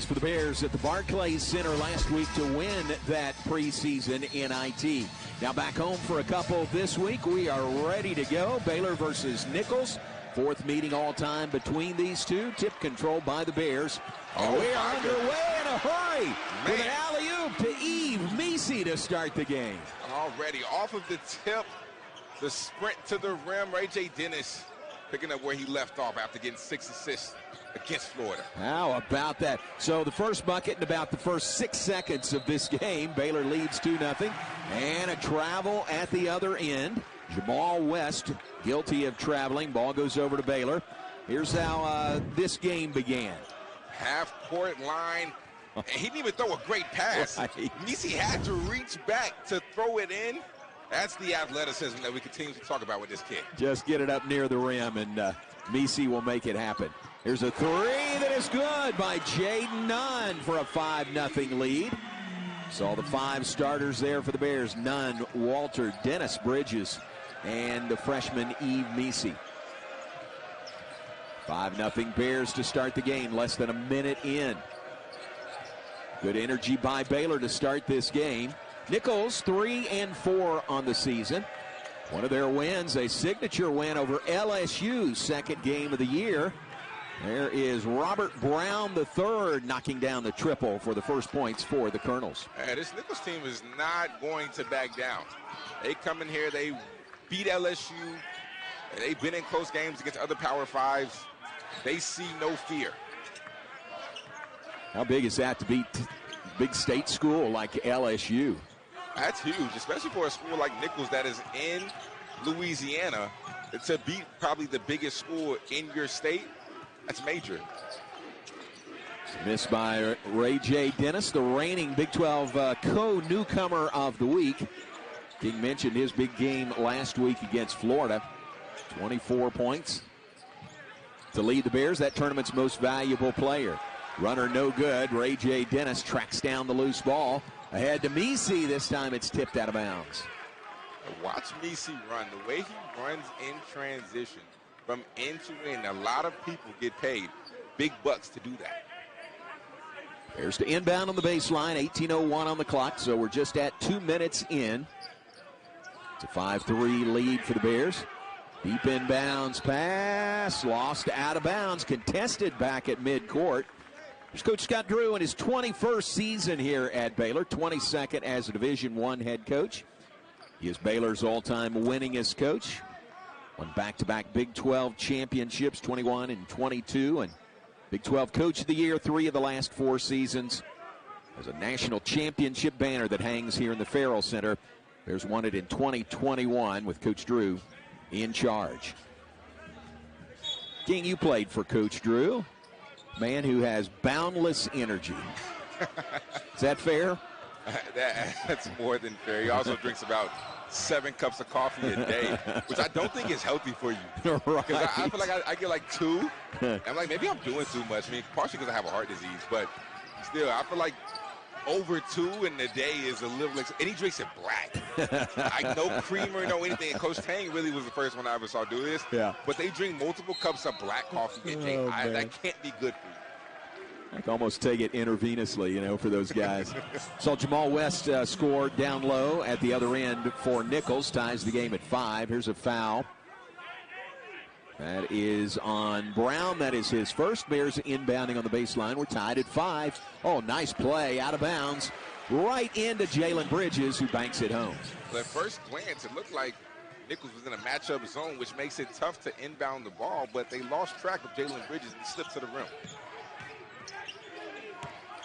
wins for the Bears at the Barclays Center last week to win that preseason NIT. Now back home for a couple this week. We are ready to go. Baylor versus Nicholls. Fourth meeting all time between these two. Tip controlled by the Bears. And we are underway in a hurry with an alley-oop to Eve Meesey to start the game. Already off of the tip, the sprint to the rim. Ray J. Dennis picking up where he left off after getting 6 assists against Florida. How about that? So the first bucket in about the first 6 seconds of this game. Baylor leads 2-0. And a travel at the other end. Jamal West guilty of traveling. Ball goes over to Baylor. Here's how this game began. Half-court line. And he didn't even throw a great pass. Right. Meesey had to reach back to throw it in. That's the athleticism that we continue to talk about with this kid. Just get it up near the rim, and Meesey will make it happen. Here's a three that is good by Jaden Nunn for a 5-0 lead. Saw the 5 starters there for the Bears. Nunn, Walter, Dennis Bridges, and the freshman Eve Meesey. 5-0 Bears to start the game, less than a minute in. Good energy by Baylor to start this game. Nicholls 3-4 on the season. One of their wins, a signature win over LSU, second game of the year. There is Robert Brown III knocking down the triple for the first points for the Colonels. This Nicholls team is not going to back down. They come in here, they beat LSU. They've been in close games against other Power Fives. They see no fear. How big is that to beat big state school like LSU? That's huge, especially for a school like Nicholls that is in Louisiana. To beat probably the biggest school in your state, that's major. Missed by Ray J. Dennis, the reigning Big 12 co-newcomer of the week. King mentioned his big game last week against Florida. 24 points to lead the Bears, that tournament's most valuable player. Runner no good. Ray J. Dennis tracks down the loose ball. Ahead to Meesey. This time it's tipped out of bounds. Watch Meesey run. The way he runs in transition from end to end, a lot of people get paid big bucks to do that. Bears to inbound on the baseline. 18:01 on the clock, so we're just at 2 minutes in. It's a 5-3 lead for the Bears. Deep inbounds pass. Lost out of bounds. Contested back at midcourt. Here's Coach Scott Drew in his 21st season here at Baylor, 22nd as a Division I head coach. He is Baylor's all-time winningest coach. Won back-to-back Big 12 championships, 21 and 22, and Big 12 Coach of the Year 3 of the last 4 seasons. There's a national championship banner that hangs here in the Farrell Center. Bears won it in 2021 with Coach Drew in charge. King, you played for Coach Drew. Man who has boundless energy. Is that fair? That's more than fair. He also drinks about 7 cups of coffee a day, which I don't think is healthy for you. Right. Because I feel like I get like 2. I'm like, maybe I'm doing too much. I mean, partially because I have a heart disease, but still, I feel like over 2 in the day is a little, and he drinks it black. Like no creamer, no anything. And Coach Tang really was the first one I ever saw do this. Yeah. But they drink multiple cups of black coffee a day. That can't be good for you. I can almost take it intravenously, for those guys. Saw Jamal West score down low at the other end for Nicholls. Ties the game at 5. Here's a foul. That is on Brown. That is his first. Bears inbounding on the baseline. We're tied at 5. Oh, nice play. Out of bounds. Right into Jalen Bridges, who banks it home. Well, at first glance, it looked like Nicholls was in a matchup zone, which makes it tough to inbound the ball, but they lost track of Jalen Bridges and slipped to the rim.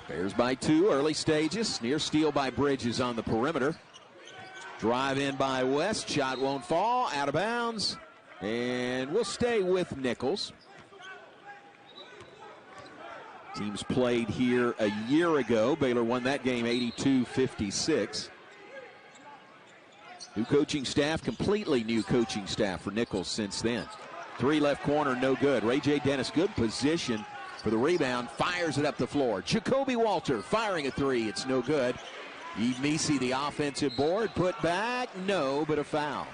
Bears by 2, early stages. Near steal by Bridges on the perimeter. Drive in by West. Shot won't fall. Out of bounds. And we'll stay with Nicholls. Teams played here a year ago. Baylor won that game 82-56. New coaching staff, completely new coaching staff for Nicholls since then. 3 left corner, no good. Ray J. Dennis, good position for the rebound. Fires it up the floor. Jacoby Walter firing a 3. It's no good. Eve Meesey, the offensive board. Put back, no, but a foul.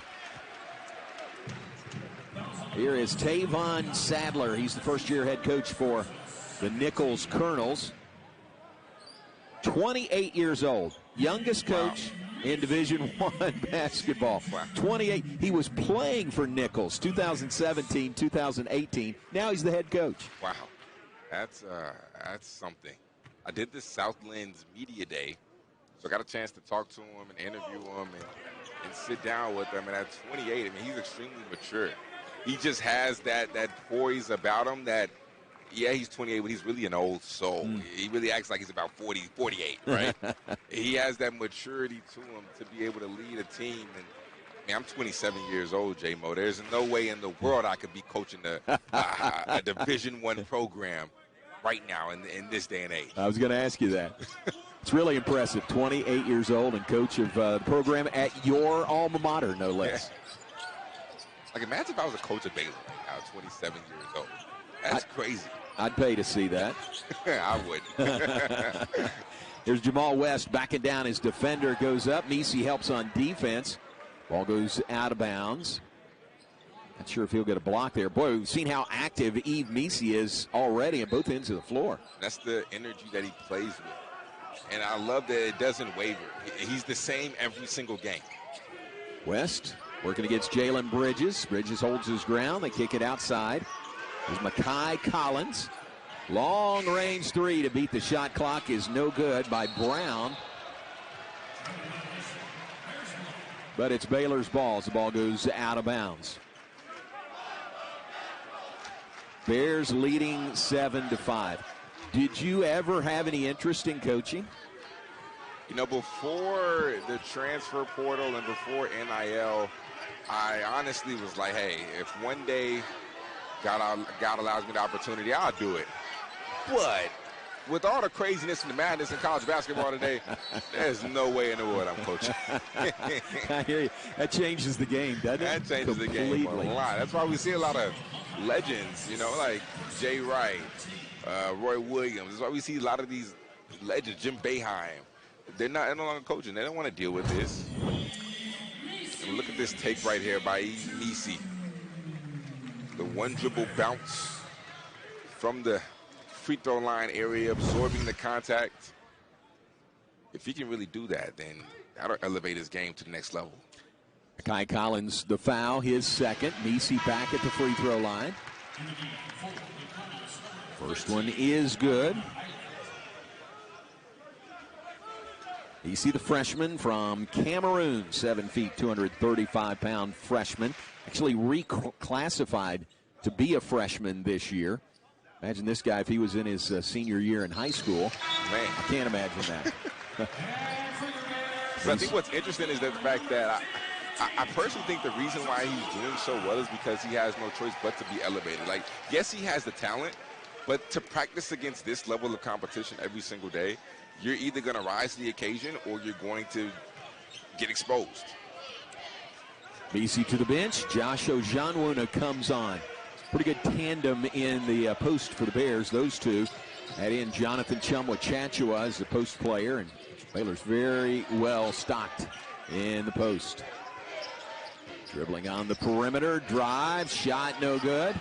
Here is Tavon Sadler. He's the first-year head coach for the Nicholls Colonels. 28 years old. Youngest coach in Division I basketball. Wow. 28. He was playing for Nicholls 2017, 2018. Now he's the head coach. Wow. That's something. I did this Southlands Media Day, so I got a chance to talk to him and interview him and sit down with him. And at 28, I mean, he's extremely mature. He just has that poise about him that, yeah, he's 28, but he's really an old soul. He really acts like he's about 40, 48, right? He has that maturity to him to be able to lead a team. And I mean, I'm 27 years old, J-Mo. There's no way in the world I could be coaching a Division I program right now in this day and age. I was going to ask you that. It's really impressive. 28 years old and coach of the program at your alma mater, no less. Yeah. Like, imagine if I was a coach of Baylor right now, 27 years old. That's crazy. I'd pay to see that. I would. Here's Jamal West backing down. His defender goes up. Nisi helps on defense. Ball goes out of bounds. Not sure if he'll get a block there. Boy, we've seen how active Yves Nisi is already on both ends of the floor. That's the energy that he plays with. And I love that it doesn't waver. He's the same every single game. West working against Jalen Bridges. Bridges holds his ground. They kick it outside. There's Makai Collins. Long range three to beat the shot clock is no good by Brown. But it's Baylor's ball as the ball goes out of bounds. Bears leading 7-5. Did you ever have any interest in coaching? You know, before the transfer portal and before NIL, I honestly was like, hey, if one day God allows me the opportunity, I'll do it. But with all the craziness and the madness in college basketball today, there's no way in the world I'm coaching. I hear you. That changes the game, doesn't it? That changes the game a lot. That's why we see a lot of legends, you know, like Jay Wright, Roy Williams. That's why we see a lot of these legends, Jim Boeheim. They're no longer coaching. They don't want to deal with this. And look at this take right here by Nisi. The one dribble bounce from the free throw line area, absorbing the contact. If he can really do that, then that'll elevate his game to the next level. Kai Collins, the foul, his second. Nisi back at the free throw line. First one is good. Nisi, the freshman from Cameroon, 7 feet, 235-pound freshman. Actually reclassified to be a freshman this year. Imagine this guy if he was in his senior year in high school. Man, I can't imagine that. But I think what's interesting is the fact that I personally think the reason why he's doing so well is because he has no choice but to be elevated. Like, yes, he has the talent, but to practice against this level of competition every single day, you're either going to rise to the occasion or you're going to get exposed. BC to the bench. Josh Ojanwuna comes on. Pretty good tandem in the post for the Bears. Those two. Add in Jonathan Chumwa-Chachua as the post player, and Baylor's very well stocked in the post. Dribbling on the perimeter, drive, shot no good.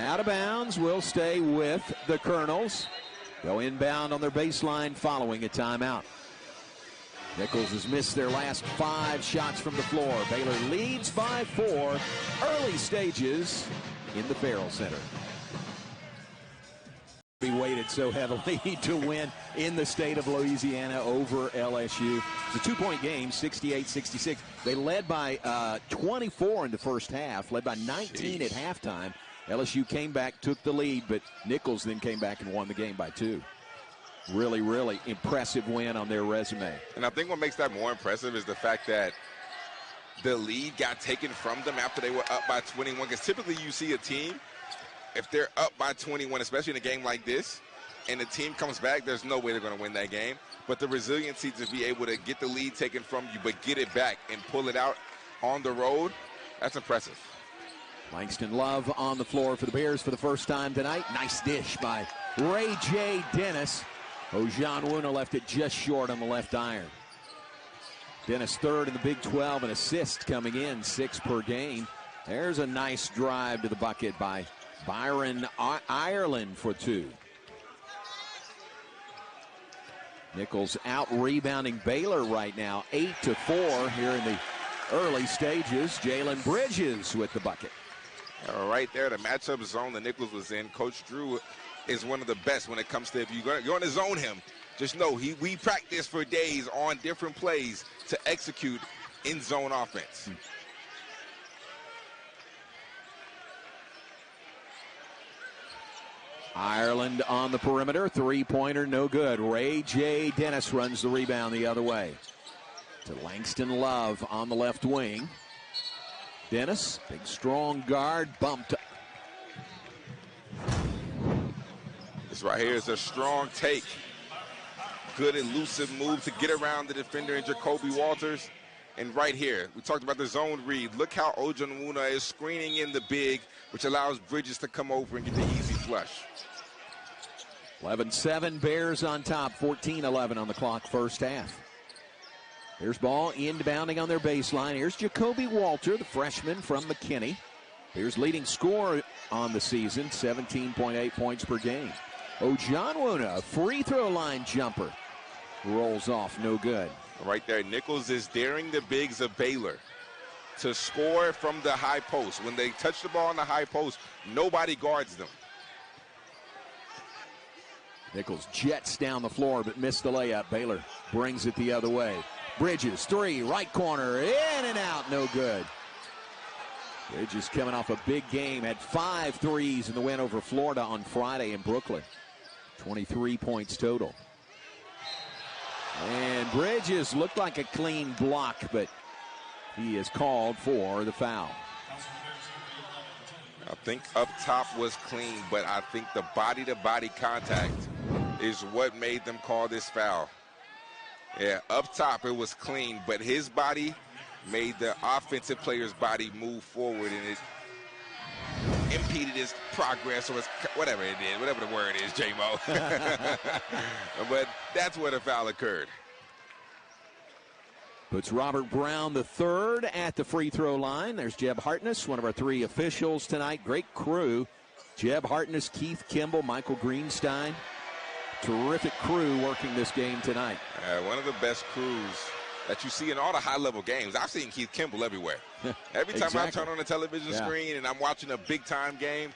Out of bounds, will stay with the Colonels. Go inbound on their baseline following a timeout. Nicholls has missed their last 5 shots from the floor. Baylor leads by 4. Early stages in the Farrell Center. We waited so heavily to win in the state of Louisiana over LSU. It's a 2-point game, 68-66. They led by 24 in the first half, led by 19 at halftime. LSU came back, took the lead, but Nicholls then came back and won the game by 2. Really, really impressive win on their resume. And I think what makes that more impressive is the fact that the lead got taken from them after they were up by 21. Because typically you see a team, if they're up by 21, especially in a game like this, and the team comes back, there's no way they're going to win that game. But the resiliency to be able to get the lead taken from you, but get it back and pull it out on the road, that's impressive. Langston Love on the floor for the Bears for the first time tonight. Nice dish by Ray J. Dennis. Ojanwuna left it just short on the left iron. Dennis third in the Big 12, an assist coming in, 6 per game. There's a nice drive to the bucket by Byron Ireland for 2. Nicholls out rebounding Baylor right now, 8-4 here in the early stages. Jalen Bridges with the bucket. Right there, the matchup zone that Nicholls was in. Coach Drew is one of the best when it comes to, if you're going to zone him, just know we practice for days on different plays to execute in zone offense. Ireland on the perimeter, three-pointer, no good. Ray J. Dennis runs the rebound the other way. To Langston Love on the left wing. Dennis, big strong guard, bumped. This right here is a strong take. Good elusive move to get around the defender in Jacoby Walters. And right here, we talked about the zone read. Look how Ojonwuna is screening in the big, which allows Bridges to come over and get the easy flush. 11-7, Bears on top, 14-11 on the clock, first half. Here's ball inbounding on their baseline. Here's Jacoby Walter, the freshman from McKinney. Bears leading scorer on the season, 17.8 points per game. Ojonwuna, a free throw line jumper. Rolls off, no good. Right there, Nicholls is daring the bigs of Baylor to score from the high post. When they touch the ball on the high post, nobody guards them. Nicholls jets down the floor but missed the layup. Baylor brings it the other way. Bridges, three, right corner, in and out, no good. Bridges coming off a big game, had 5 threes in the win over Florida on Friday in Brooklyn. 23 points total. And Bridges looked like a clean block, but he is called for the foul. I think up top was clean, but I think the body-to-body contact is what made them call this foul. Yeah, up top it was clean, but his body made the offensive player's body move forward, and it impeded his progress, or his, whatever it is, whatever the word is, J-Mo. But that's where the foul occurred. Puts Robert Brown the third at the free throw line. There's Jeb Hartness, one of our 3 officials tonight. Great crew. Jeb Hartness, Keith Kimball, Michael Greenstein. Terrific crew working this game tonight. One of the best crews that you see in all the high-level games. I've seen Keith Kimball everywhere. Every time I turn on the television screen and I'm watching a big-time game,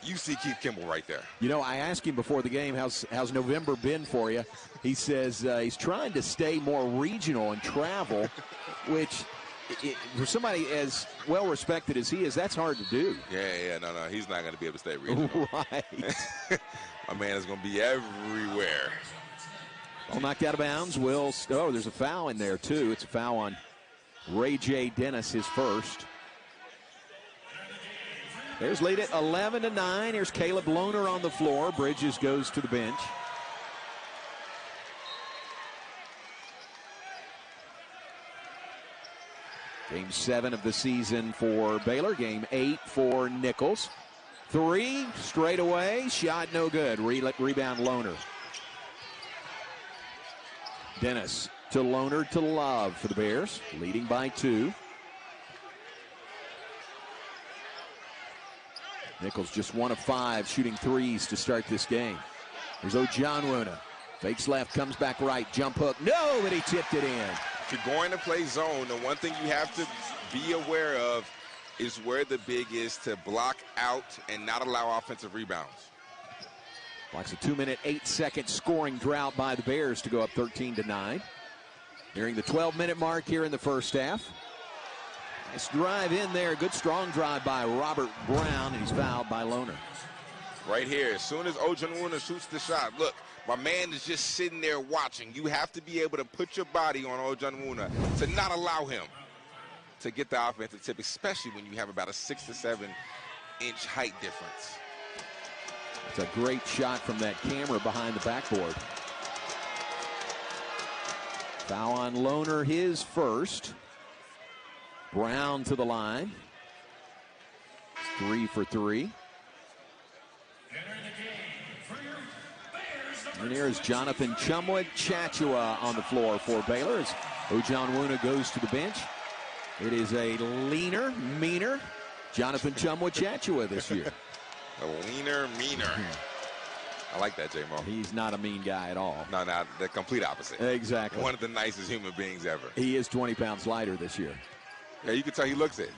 you see Keith Kimball right there. You know, I asked him before the game, how's November been for you? He says he's trying to stay more regional and travel, which for somebody as well-respected as he is, that's hard to do. Yeah, no, he's not going to be able to stay regional. Right. My man is going to be everywhere. Ball knocked out of bounds. Oh, there's a foul in there, too. It's a foul on Ray J. Dennis, his first. There's lead at 11-9. Here's Caleb Lohner on the floor. Bridges goes to the bench. Game 7 of the season for Baylor. Game 8 for Nicholls. 3 straight away. Shot no good. Rebound Lohner. Dennis to Lohner to Love for the Bears. Leading by 2. Nicholls just 1 of 5 shooting threes to start this game. Here's Ojonwuna. Fakes left, comes back right. Jump hook. No, but he tipped it in. If you're going to play zone, the one thing you have to be aware of is where the big is to block out and not allow offensive rebounds. Blocks a 2-minute, 8-second scoring drought by the Bears to go up 13-9. Nearing the 12-minute mark here in the first half. Nice drive in there. Good strong drive by Robert Brown, and he's fouled by Lohner. Right here, as soon as Ojonwuna shoots the shot, look, my man is just sitting there watching. You have to be able to put your body on Ojonwuna to not allow him to get the offensive tip, especially when you have about a 6 to 7 inch height difference. It's a great shot from that camera behind the backboard. Foul on Lohner, his first. Brown to the line. 3 for 3. And here is Jonathan Chumwa on the floor for Baylor as Ojonwuna goes to the bench. It is a leaner, meaner Jonathan Chumwa this year. A leaner, meaner. I like that, J-Mo. He's not a mean guy at all. No, the complete opposite. Exactly. One of the nicest human beings ever. He is 20 pounds lighter this year. Yeah, you can tell he looks it.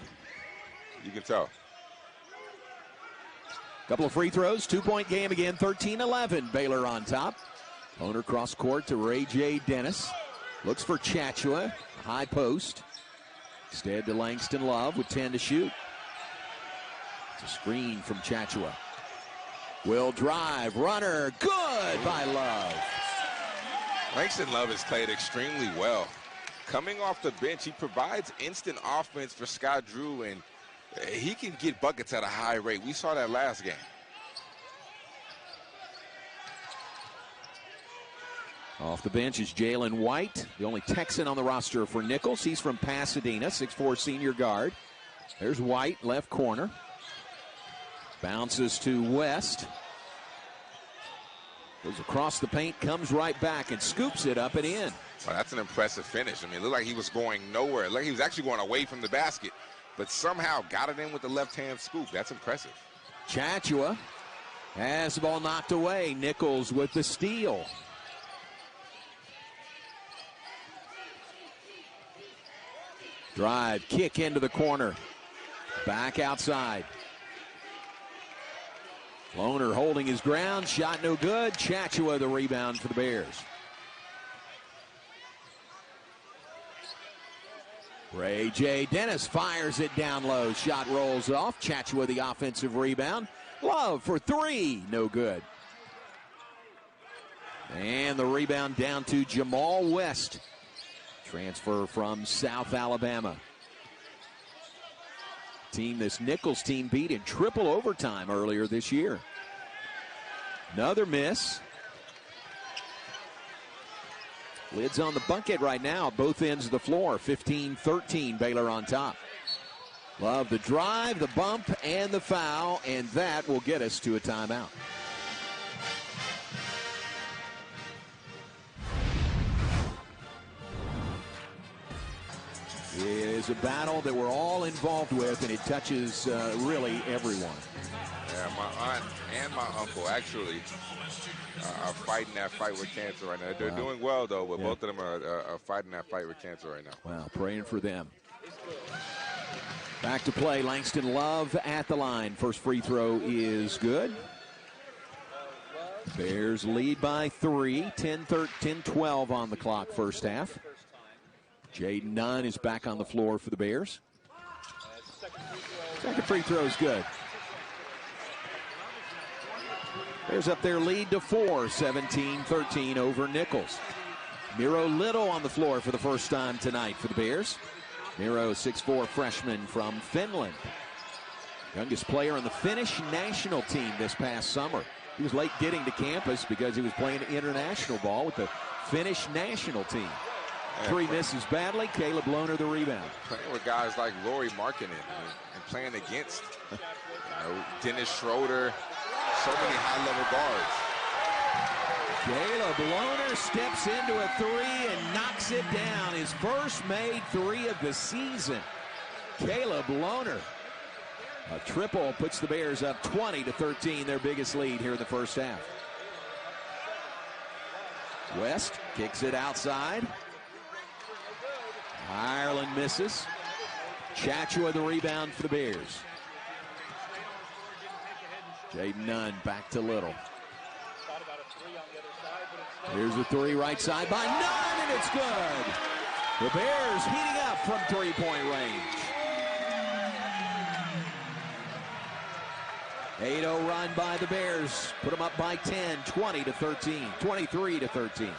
You can tell. Couple of free throws, 2-point game again, 13-11. Baylor on top. Owner cross court to Ray J. Dennis. Looks for Chachua, high post. Instead to Langston Love with 10 to shoot. It's a screen from Chachua. Will drive, runner, good by Love. Langston Love has played extremely well. Coming off the bench, he provides instant offense for Scott Drew, and he can get buckets at a high rate. We saw that last game. Off the bench is Jalen White, the only Texan on the roster for Nicholls. He's from Pasadena, 6'4" senior guard. There's White, left corner. Bounces to West. Goes across the paint, comes right back, and scoops it up and in. Well, that's an impressive finish. I mean, it looked like he was going nowhere. Like he was actually going away from the basket, but somehow got it in with the left-hand scoop. That's impressive. Chachua has the ball knocked away. Nicholls with the steal. Drive, kick into the corner. Back outside. Lohner holding his ground. Shot no good. Chachua the rebound for the Bears. Ray J. Dennis fires it down low. Shot rolls off. Chachua the offensive rebound. Love for three. No good. And the rebound down to Jamal West. Transfer from South Alabama. Team this Nicholls team beat in triple overtime earlier this year. Another miss. Lids on the bucket right now, both ends of the floor. 15-13, Baylor on top. Love the drive, the bump, and the foul, and that will get us to a timeout. It is a battle that we're all involved with, and it touches really everyone. Yeah, my aunt and my uncle actually are fighting that fight with cancer right now. They're doing well, though, but both of them are fighting that fight with cancer right now. Wow, praying for them. Back to play, Langston Love at the line. First free throw is good. Bears lead by 3, 10-12 on the clock first half. Jaden Nunn is back on the floor for the Bears. Second free throw is good. Bears up their lead to 4, 17-13 over Nicholls. Miro Little on the floor for the first time tonight for the Bears. Miro, 6'4" freshman from Finland. Youngest player on the Finnish national team this past summer. He was late getting to campus because he was playing international ball with the Finnish national team. 3 misses badly. Caleb Lohner the rebound. Playing with guys like Lauri Markkinen and playing against Dennis Schroeder, so many high-level guards. Caleb Lohner steps into a 3 and knocks it down. His first made 3 of the season. Caleb Lohner. A triple puts the Bears up 20-13, their biggest lead here in the first half. West kicks it outside. Ireland misses. Chachua the rebound for the Bears. Jaden Nunn back to Little. Here's a 3 right side by Nunn, and it's good. The Bears heating up from 3-point range. 8-0 run by the Bears. Put them up by 10, 20-13, 23-13.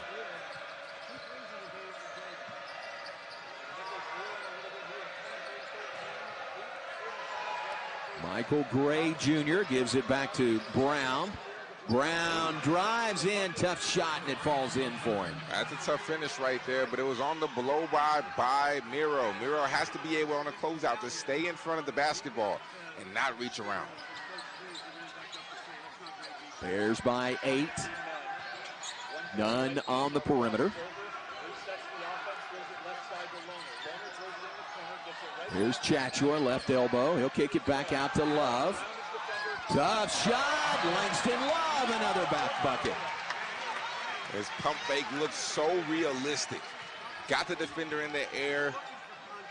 Michael Gray Jr. gives it back to Brown. Brown drives in, tough shot, and it falls in for him. That's a tough finish right there, but it was on the blow by Miro. Miro has to be able on a closeout to stay in front of the basketball and not reach around. Bears by 8. None on the perimeter. Here's Chachua, left elbow. He'll kick it back out to Love. Tough shot, Langston Love. Love, another back bucket. His pump fake looks so realistic. Got the defender in the air,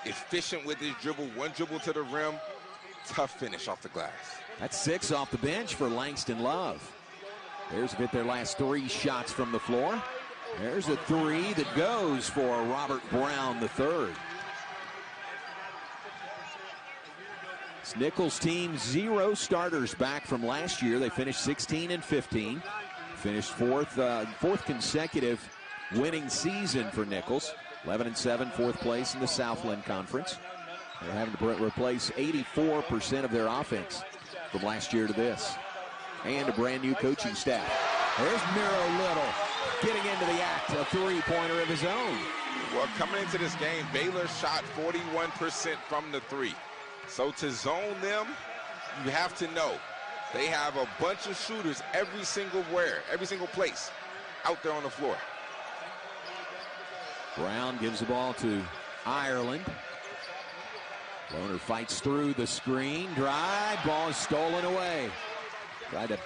efficient with his dribble, one dribble to the rim, tough finish off the glass. That's 6 off the bench for Langston Love. Bears have hit their last 3 shots from the floor. There's a 3 that goes for Robert Brown III. It's Nicholls' team, 0 starters back from last year. They finished 16-15. Finished fourth consecutive winning season for Nicholls. 11-7, 4th place in the Southland Conference. They're having to replace 84% of their offense from last year to this. And a brand new coaching staff. There's Miro Little getting into the act, a 3-pointer of his own. Well, coming into this game, Baylor shot 41% from the 3. So to zone them, you have to know they have a bunch of shooters every single place out there on the floor. Brown gives the ball to Ireland. Lohner fights through the screen. Drive. Ball is stolen away. Tried to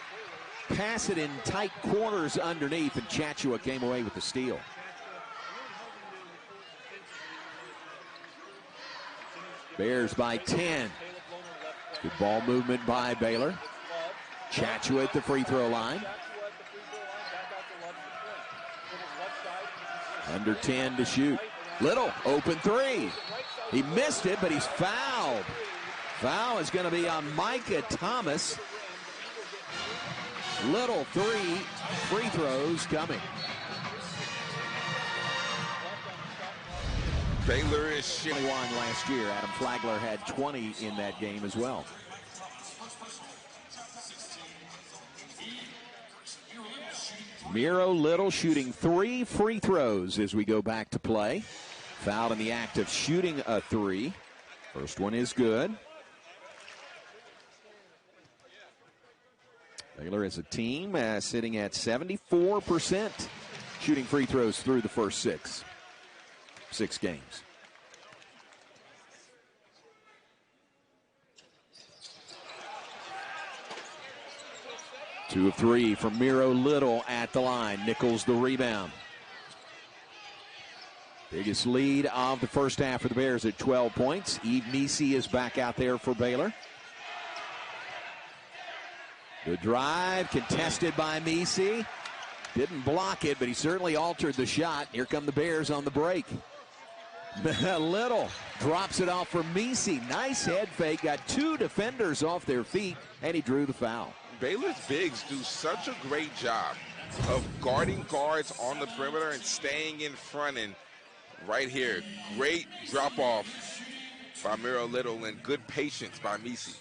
pass it in tight corners underneath, and Chachua came away with the steal. Bears by 10. Good ball movement by Baylor. Chachua at the free throw line. Under 10 to shoot. Little, open 3. He missed it, but he's fouled. Foul is going to be on Micah Thomas. Little 3 free throws coming. Baylor is 21 last year. Adam Flagler had 20 in that game as well. Miro Little shooting 3 free throws as we go back to play. Fouled in the act of shooting a 3. First one is good. Baylor as a team sitting at 74% shooting free throws through the first 6 games. Two of 3 from Miro Little at the line. Nicholls the rebound. Biggest lead of the first half for the Bears at 12 points. Eve Nisi is back out there for Baylor. The drive contested by Nisi. Didn't block it, but he certainly altered the shot. Here come the Bears on the break. Little drops it off for Nisi. Nice head fake. Got 2 defenders off their feet, and he drew the foul. Baylor's bigs do such a great job of guarding guards on the perimeter and staying in front. And right here, great drop off by Miro Little and good patience by Misi.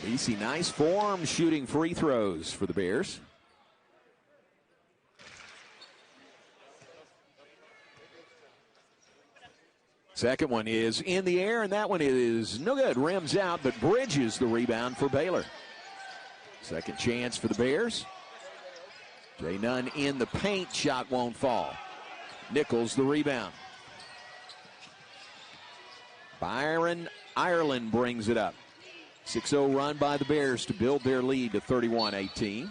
Misi, nice form shooting free throws for the Bears. Second one is in the air, and that one is no good. Rims out, but Bridges the rebound for Baylor. Second chance for the Bears. Jay Nunn in the paint. Shot won't fall. Nicholls the rebound. Byron Ireland brings it up. 6-0 run by the Bears to build their lead to 31-18. Ooh,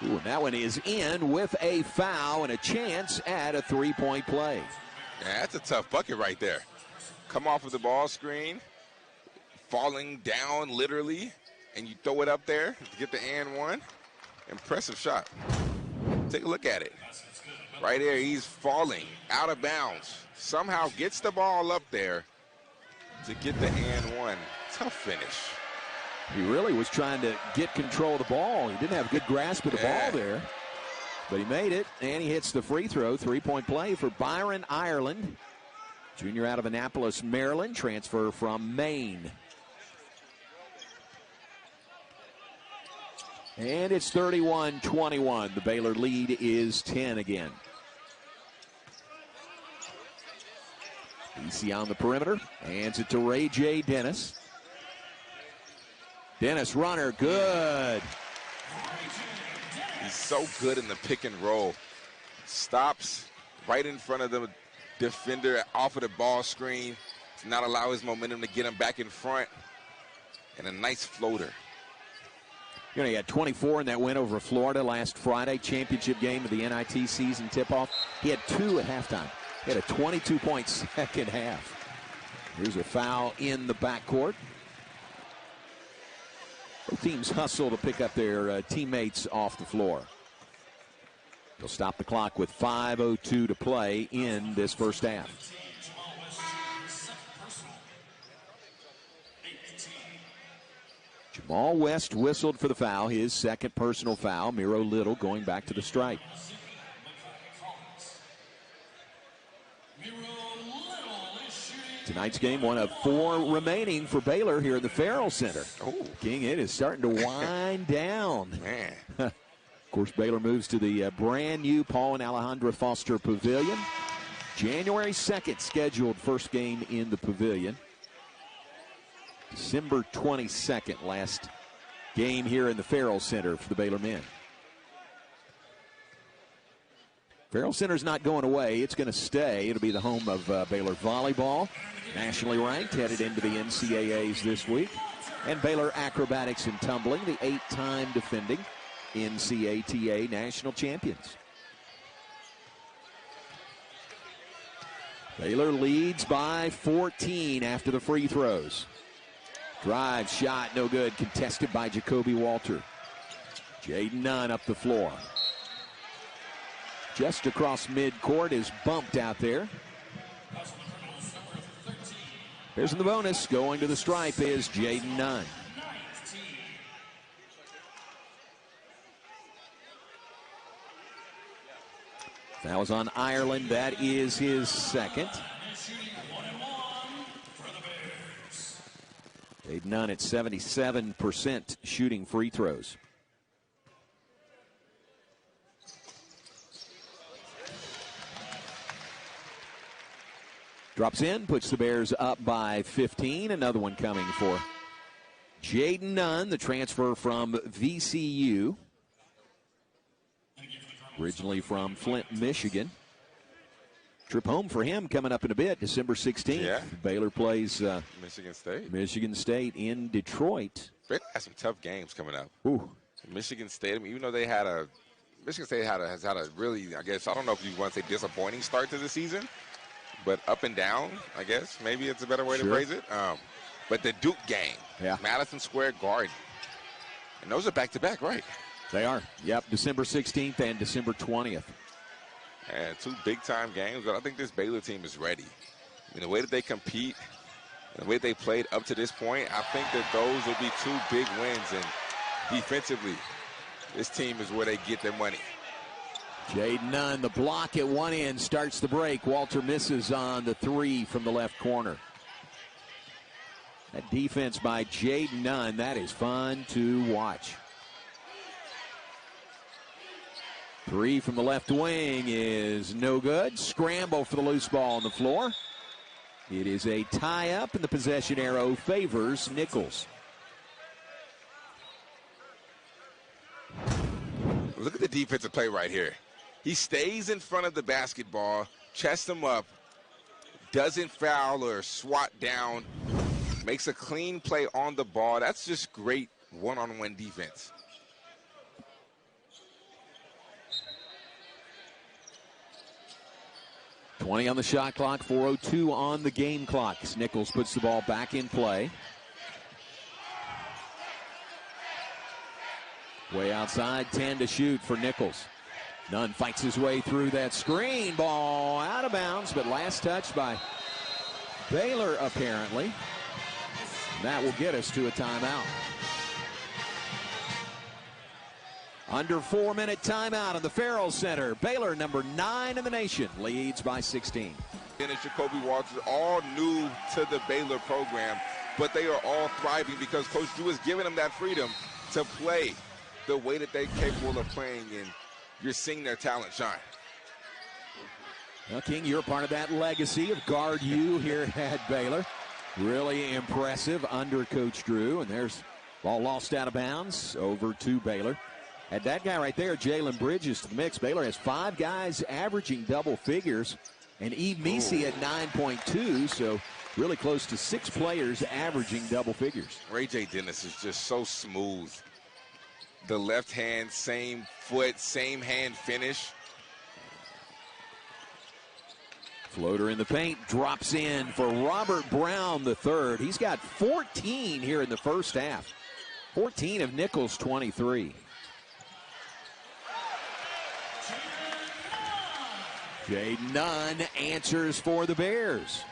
and that one is in with a foul and a chance at a 3-point play. Yeah, that's a tough bucket right there. Come off of the ball screen, falling down literally, and you throw it up there to get the and one. Impressive shot. Take a look at it. Right there, he's falling out of bounds. Somehow gets the ball up there to get the and one. Tough finish. He really was trying to get control of the ball. He didn't have a good grasp of the ball there. But he made it, and he hits the free throw. 3-point play for Byron Ireland. Junior out of Annapolis, Maryland. Transfer from Maine. And it's 31-21. The Baylor lead is 10 again. BC on the perimeter. Hands it to Ray J. Dennis. Dennis runner, good. He's so good in the pick and roll. Stops right in front of the defender off of the ball screen. to not allow his momentum to get him back in front. And a nice floater. You know, he had 24 in that win over Florida last Friday, championship game of the NIT season tip-off. He had 2 at halftime. He had a 22-point second half. Here's a foul in the backcourt. Both teams hustle to pick up their teammates off the floor. They'll stop the clock with 5:02 to play in this first half. Jamal West whistled for the foul, his second personal foul. Miro Little going back to the stripe. Tonight's game, one of 4 remaining for Baylor here in the Farrell Center. Oh. King, it is starting to wind down. Man. Of course, Baylor moves to the brand new Paul and Alejandra Foster Pavilion. January 2nd, scheduled first game in the Pavilion. December 22nd, last game here in the Farrell Center for the Baylor men. Farrell Center's not going away. It's going to stay. It'll be the home of Baylor volleyball, nationally ranked, headed into the NCAAs this week. And Baylor acrobatics and tumbling, the 8-time defending NCATA national champions. Baylor leads by 14 after the free throws. Drive shot, no good, contested by Jacoby Walter. Jaden Nunn up the floor. Just across midcourt is bumped out there. There's in the bonus. Going to the stripe is Jaden Nunn. That was on Ireland. That is his second. Jaden Nunn at 77% shooting free throws. Drops in, puts the Bears up by 15. Another one coming for Jaden Nunn, the transfer from VCU. Originally from Flint, Michigan. Trip home for him coming up in a bit, December 16th. Yeah. Baylor plays Michigan State in Detroit. Baylor has some tough games coming up. Ooh. Michigan State, I mean, even though Michigan State has had a really, I guess, I don't know if you want to say disappointing start to the season, but up and down, I guess. Maybe it's a better way to phrase it. But the Duke game, Madison Square Garden, and those are back-to-back, right? They are. Yep, December 16th and December 20th. And 2 big-time games, but I think this Baylor team is ready. I mean, the way that they compete, the way they played up to this point, I think that those will be 2 big wins. And defensively, this team is where they get their money. Jaden Nunn, the block at one end, starts the break. Walter misses on the 3 from the left corner. That defense by Jaden Nunn, that is fun to watch. 3 from the left wing is no good. Scramble for the loose ball on the floor. It is a tie-up, and the possession arrow favors Nicholls. Look at the defensive play right here. He stays in front of the basketball, chests him up, doesn't foul or swat down, makes a clean play on the ball. That's just great one-on-one defense. .20 on the shot clock, 4:02 on the game clock. Nicholls puts the ball back in play. Way outside, 10 to shoot for Nicholls. Nunn fights his way through that screen. Ball out of bounds, but last touch by Baylor, apparently. That will get us to a timeout. Under 4-minute timeout in the Farrell Center. Baylor, number 9 in the nation, leads by 16. And Jacoby Walter, all new to the Baylor program, but they are all thriving because Coach Drew has given them that freedom to play the way that they're capable of playing, and you're seeing their talent shine. Well, King, you're a part of that legacy of guard you here at Baylor. Really impressive under Coach Drew, and there's ball lost out of bounds over to Baylor. Add that guy right there, Jalen Bridges, to the mix. Baylor has 5 guys averaging double figures, and Eve Meese at 9.2, so really close to 6 players averaging double figures. Ray J. Dennis is just so smooth. The left hand, same foot, same hand finish. Floater in the paint, drops in for Robert Brown III. He's got 14 here in the first half. 14 of Nicholls' 23. Jaden Nunn answers for the Bears.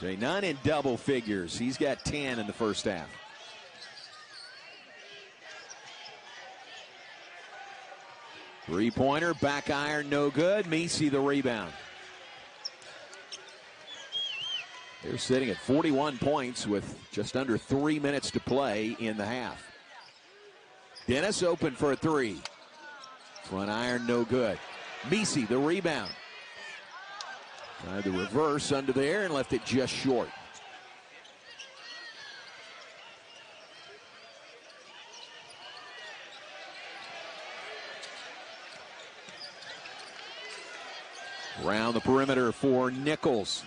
Jaden Nunn in double figures. He's got 10 in the first half. Three-pointer, back iron, no good. Messi the rebound. They're sitting at 41 points with just under 3 minutes to play in the half. Dennis open for a three. Front iron, no good. Messi the rebound. Tried the reverse under there and left it just short. Around the perimeter for Nicholls.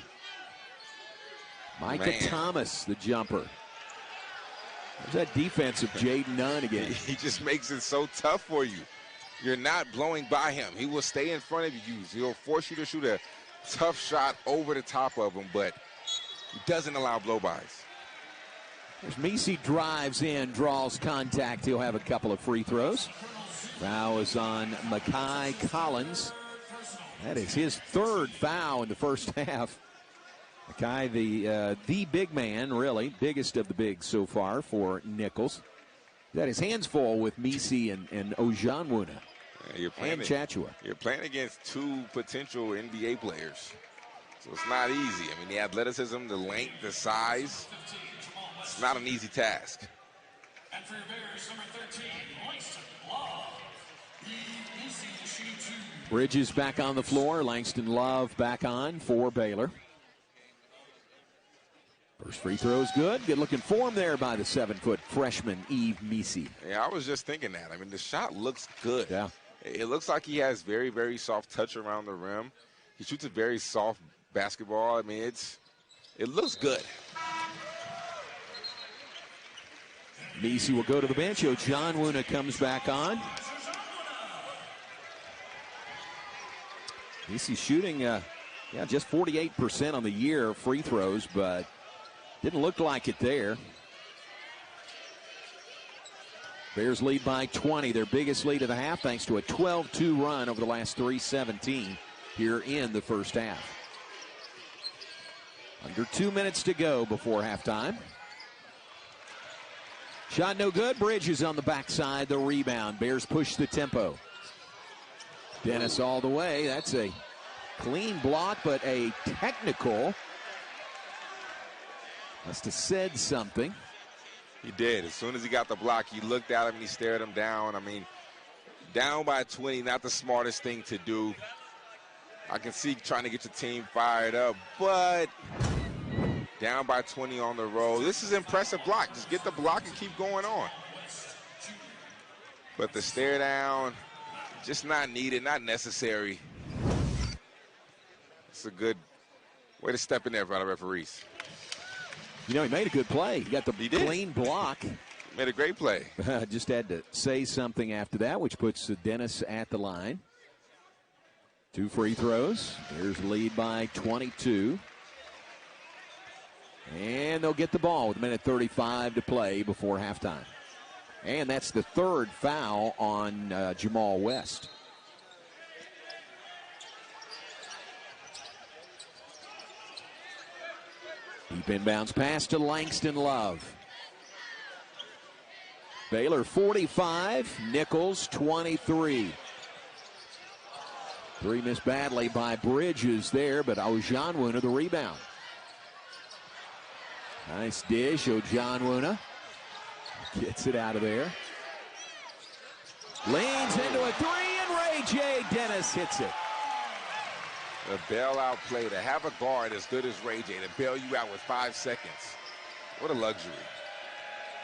Micah Thomas, the jumper. There's that defense of Jaden Nunn again. He just makes it so tough for you. You're not blowing by him. He will stay in front of you. He'll force you to shoot a tough shot over the top of him, but he doesn't allow blow-bys. As Messi drives in, draws contact, he'll have a couple of free throws. Foul is on Makai Collins. That is his third foul in the first half. Makai, the big man, really, biggest of the bigs so far for Nicholls. Got his hands full with Messi and Ojanwuna and Chachua. You're playing against two potential NBA players, so it's not easy. I mean, the athleticism, the length, the size, it's not an easy task. And for your Bears, number 13, Langston Love. Bridges back on the floor. Langston Love back on for Baylor. First free throw is good. Good looking form there by the 7-foot freshman, Yves Messi. Yeah, I was just thinking that. I mean, the shot looks good. Yeah. It looks like he has very, very soft touch around the rim. He shoots a very soft basketball. I mean, it looks good. Messi will go to the bench. Ojanwuna comes back on. Messi shooting, just 48% on the year free throws, but didn't look like it there. Bears lead by 20, their biggest lead of the half, thanks to a 12-2 run over the last 3:17 here in the first half. Under 2 minutes to go before halftime. Shot no good. Bridges on the backside, the rebound. Bears push the tempo. Dennis all the way. That's a clean block, but a technical. Must have said something. He did. As soon as he got the block, he looked at him and he stared him down. I mean, down by 20, not the smartest thing to do. I can see trying to get your team fired up, but down by 20 on the road. This is an impressive block. Just get the block and keep going on. But the stare down, just not needed, not necessary. It's a good way to step in there by the referees. You know, he made a good play. He got the clean block. Made a great play. Just had to say something after that, which puts Dennis at the line. 2 free throws. Bears lead by 22. And they'll get the ball with 1:35 to play before halftime. And that's the third foul on Jamal West. Deep inbounds pass to Langston Love. Baylor 45, Nicholls 23. Three missed badly by Bridges there, but Ojanwuna the rebound. Nice dish, Ojanwuna. Gets it out of there. Leans into a three, and Ray J. Dennis hits it. The bailout play to have a guard as good as Ray J to bail you out with 5 seconds. What a luxury.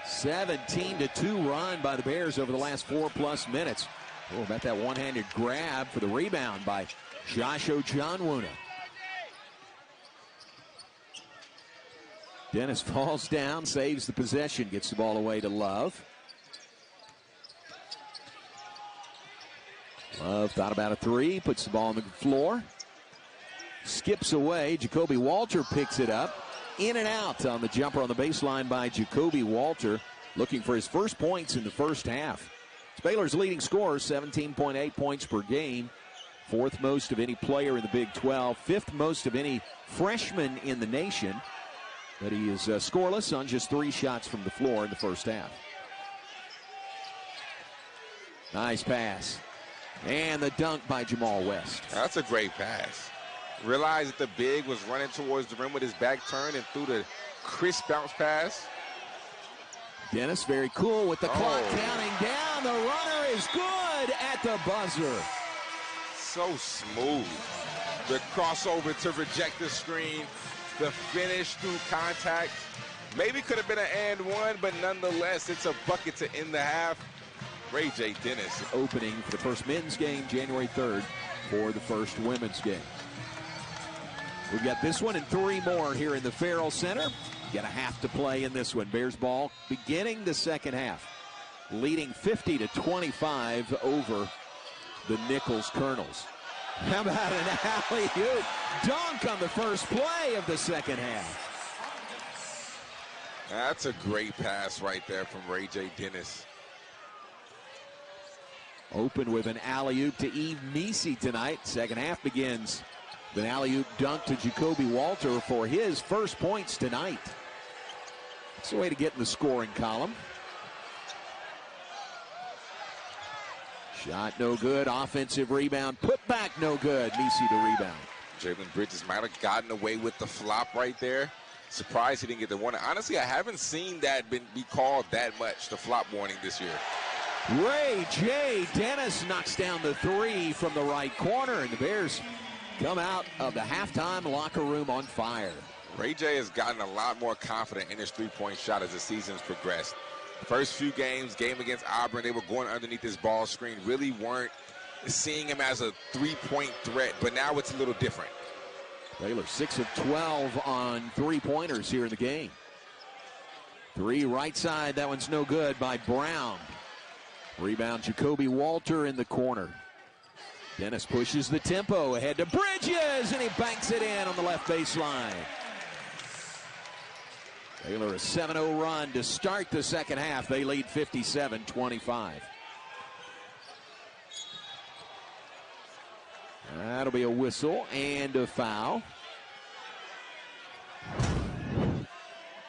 17-2 run by the Bears over the last 4+ minutes. Oh, about that one-handed grab for the rebound by Josh Ojanwuna. Dennis falls down, saves the possession, gets the ball away to Love. Love thought about a three, puts the ball on the floor. Skips away. Jacoby Walter picks it up. In and out on the jumper on the baseline by Jacoby Walter, looking for his first points in the first half. It's Baylor's leading scorer, 17.8 points per game. Fourth most of any player in the Big 12. Fifth most of any freshman in the nation. But he is scoreless on just 3 shots from the floor in the first half. Nice pass. And the dunk by Jamal West. That's a great pass. Realized that the big was running towards the rim with his back turned and threw the crisp bounce pass. Dennis very cool with the clock counting down. The runner is good at the buzzer. So smooth. The crossover to reject the screen. The finish through contact. Maybe could have been an and one, but nonetheless, it's a bucket to end the half. Ray J. Dennis. Opening for the first men's game January 3rd for the first women's game. We've got this one and 3 more here in the Farrell Center. Got a half to play in this one. Bears ball beginning the second half. Leading 50-25 over the Nicholls Colonels. How about an alley-oop dunk on the first play of the second half? That's a great pass right there from Ray J. Dennis. Open with an alley-oop to Eve Meesey tonight. Second half begins with an alley-oop dunk to Jacoby Walter for his first points tonight. It's a way to get in the scoring column. Shot no good. Offensive rebound. Put back no good. Meesey to rebound. Jalen Bridges might have gotten away with the flop right there. Surprised he didn't get the warning. Honestly, I haven't seen that be called that much, the flop warning this year. Ray J. Dennis knocks down the 3 from the right corner, and the Bears come out of the halftime locker room on fire. Ray J has gotten a lot more confident in his three-point shot as the season's progressed. The first few games, game against Auburn, they were going underneath this ball screen, really weren't seeing him as a three-point threat, but now it's a little different. Baylor 6 of 12 on three-pointers here in the game. 3 right side, that one's no good by Brown. Rebound Jacoby Walter in the corner. Dennis pushes the tempo ahead to Bridges, and he banks it in on the left baseline. Baylor a 7-0 run to start the second half. They lead 57-25. That'll be a whistle and a foul.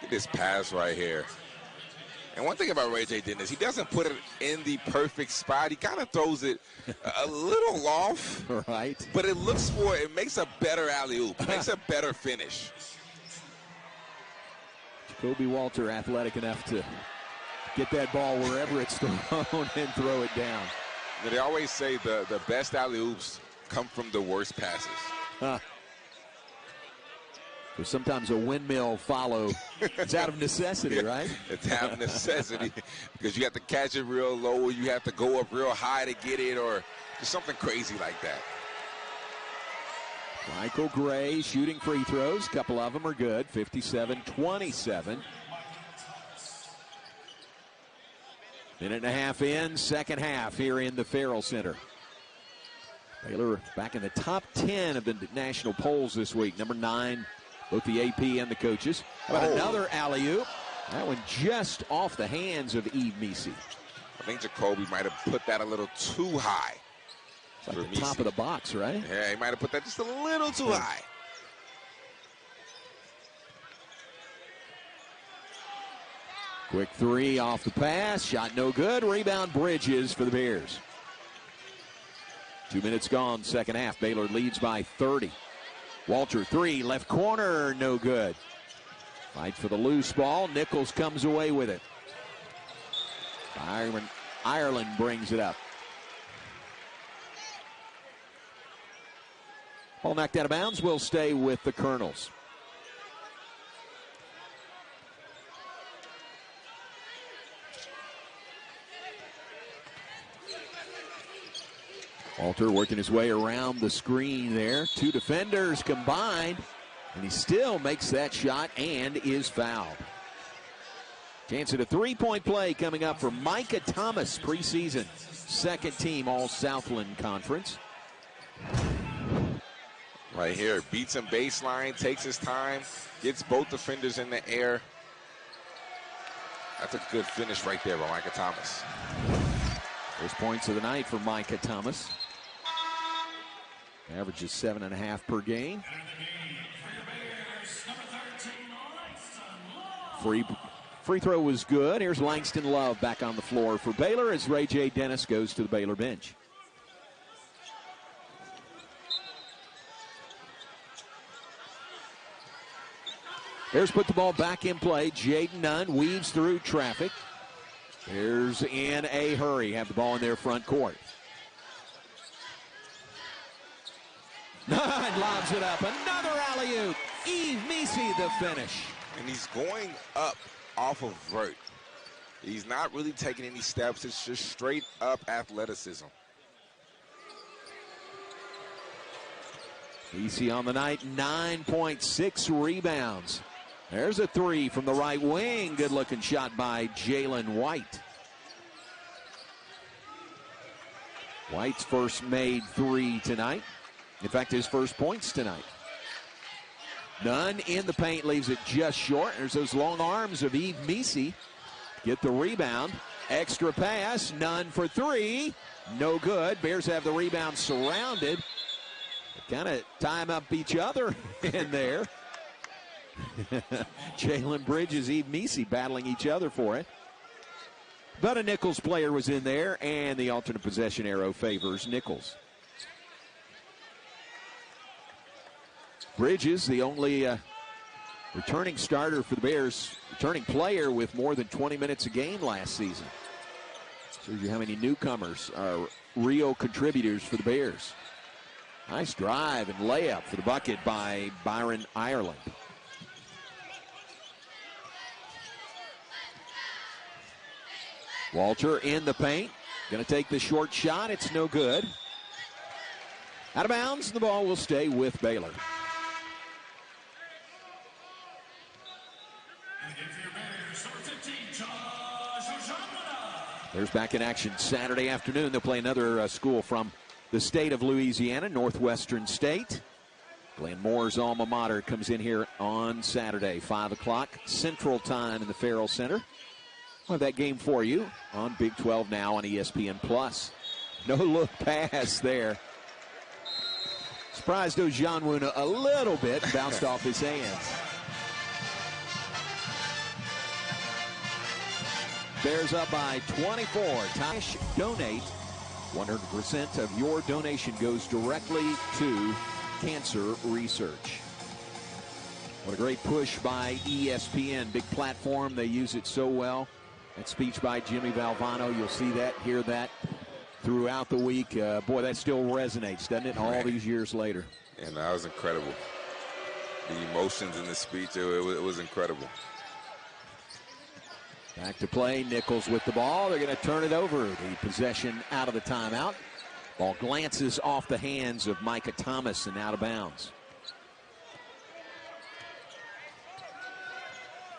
Get this pass right here. And one thing about Ray J. Dennis, he doesn't put it in the perfect spot. He kind of throws it a little off. Right. But it makes a better alley-oop. Makes a better finish. Jacoby Walter athletic enough to get that ball wherever it's thrown and throw it down. They always say the best alley-oops come from the worst passes. There's sometimes a windmill follow. It's out of necessity, right? It's out of necessity because you have to catch it real low, or you have to go up real high to get it, or just something crazy like that. Michael Gray shooting free throws. A couple of them are good. 57-27. Minute and a half in, second half here in the Farrell Center. Baylor back in the top 10 of the national polls this week. Number 9, both the AP and the coaches. How about another alley-oop? That one just off the hands of Eve Meesey. I think Jacoby might have put that a little too high. It's like the top of the box, right? Yeah, he might have put that just a little too high. Quick 3 off the pass. Shot no good. Rebound Bridges for the Bears. 2 minutes gone, second half. Baylor leads by 30. Walter 3, left corner, no good. Fight for the loose ball. Nicholls comes away with it. Ireland brings it up. Ball knocked out of bounds. Will stay with the Colonels. Walter working his way around the screen there. 2 defenders combined. And he still makes that shot and is fouled. Chance at a three-point play coming up for Micah Thomas, preseason second team All-Southland Conference. Right here, beats him baseline, takes his time, gets both defenders in the air. That's a good finish right there by Micah Thomas. First points of the night for Micah Thomas. Averages 7.5 per game. Free throw was good. Here's Langston Love back on the floor for Baylor as Ray J. Dennis goes to the Baylor bench. Bears put the ball back in play. Jaden Nunn weaves through traffic. Bears in a hurry. Have the ball in their front court. Nunn lobs it up. Another alley-oop. Eve Misi the finish. And he's going up off of vert. He's not really taking any steps. It's just straight up athleticism. Misi on the night, 9.6 rebounds. There's a three from the right wing. Good-looking shot by Jalen White. White's first made three tonight. In fact, his first points tonight. Nunn in the paint, leaves it just short. There's those long arms of Eve Misi. Get the rebound. Extra pass. Nunn for three. No good. Bears have the rebound surrounded. Kind of time up each other in there. Jalen Bridges, Eve Misi battling each other for it. But a Nicholls player was in there, and the alternate possession arrow favors Nicholls. Bridges, the only returning starter for the Bears, returning player with more than 20 minutes a game last season. Shows you how many newcomers are real contributors for the Bears. Nice drive and layup for the bucket by Byron Ireland. Walter in the paint. Going to take the short shot. It's no good. Out of bounds. The ball will stay with Baylor. There's back in action Saturday afternoon. They'll play another school from the state of Louisiana, Northwestern State. Glenn Moore's alma mater comes in here on Saturday, 5 o'clock Central Time in the Farrell Center. We'll have that game for you on Big 12 now on ESPN+. No look pass there. Surprised Ojanwuna a little bit, bounced off his hands. Bears up by 24. Tash, donate. 100% of your donation goes directly to cancer research. What a great push by ESPN. Big platform. They use it so well. That speech by Jimmy Valvano. You'll see that, hear that throughout the week. Boy, that still resonates, doesn't it, all these years later? And that was incredible. The emotions in the speech, it was incredible. Back to play. Nicholls with the ball. They're going to turn it over. The possession out of the timeout. Ball glances off the hands of Micah Thomas and out of bounds.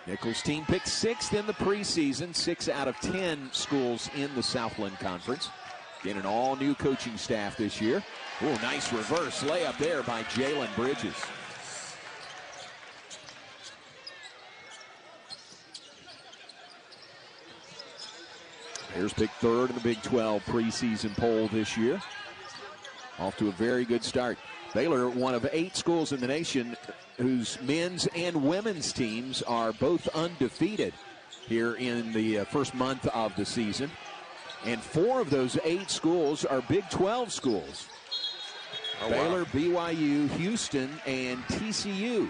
Nicholls' team picked 6th in the preseason. 6 out of 10 schools in the Southland Conference. Getting an all-new coaching staff this year. Oh, nice reverse layup there by Jalen Bridges. Bears picked 3rd in the Big 12 preseason poll this year. Off to a very good start. Baylor, one of 8 schools in the nation whose men's and women's teams are both undefeated here in the first month of the season. And 4 of those 8 schools are Big 12 schools. Oh, Baylor, wow. BYU, Houston, and TCU.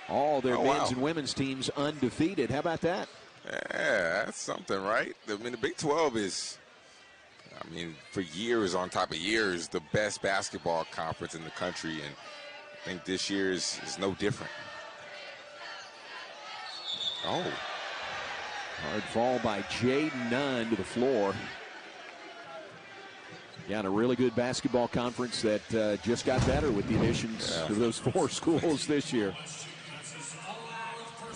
All their men's and women's teams undefeated. How about that? Yeah, that's something, right? I mean, the Big 12 is, for years on top of years, the best basketball conference in the country, and I think this year is no different. Oh. Hard fall by Jaden Nunn to the floor. Yeah, and a really good basketball conference that just got better with the additions of those 4 schools this year.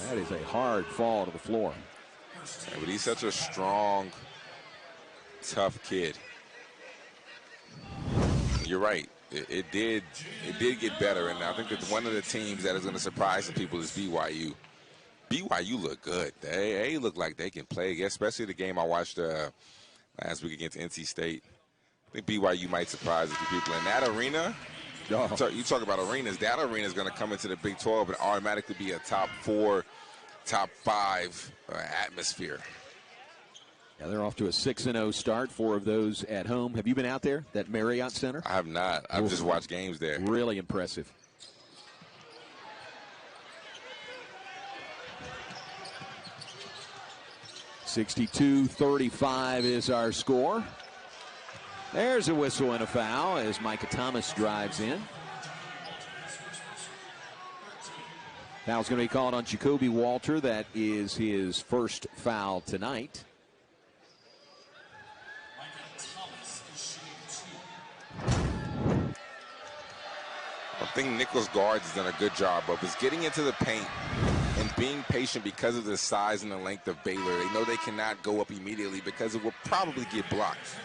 That is a hard fall to the floor. Yeah, but he's such a strong, tough kid. You're right. It did get better, and I think that one of the teams that is going to surprise some people is BYU. BYU look good. They look like they can play, especially the game I watched last week against NC State. I think BYU might surprise a few people. In that arena, you talk about arenas, that arena is going to come into the Big 12 and automatically be a top 4, top 5 atmosphere. Yeah, they're off to a 6-0 start, 4 of those at home. Have you been out there, that Marriott Center? I have not. I've just watched games there. Really impressive. (62-35) is our score. There's a whistle and a foul as Micah Thomas drives in. Foul's going to be called on Jacoby Walter. That is his first foul tonight. One thing Nicholls guards has done a good job of is getting into the paint and being patient because of the size and the length of Baylor. They know they cannot go up immediately because it will probably get blocked.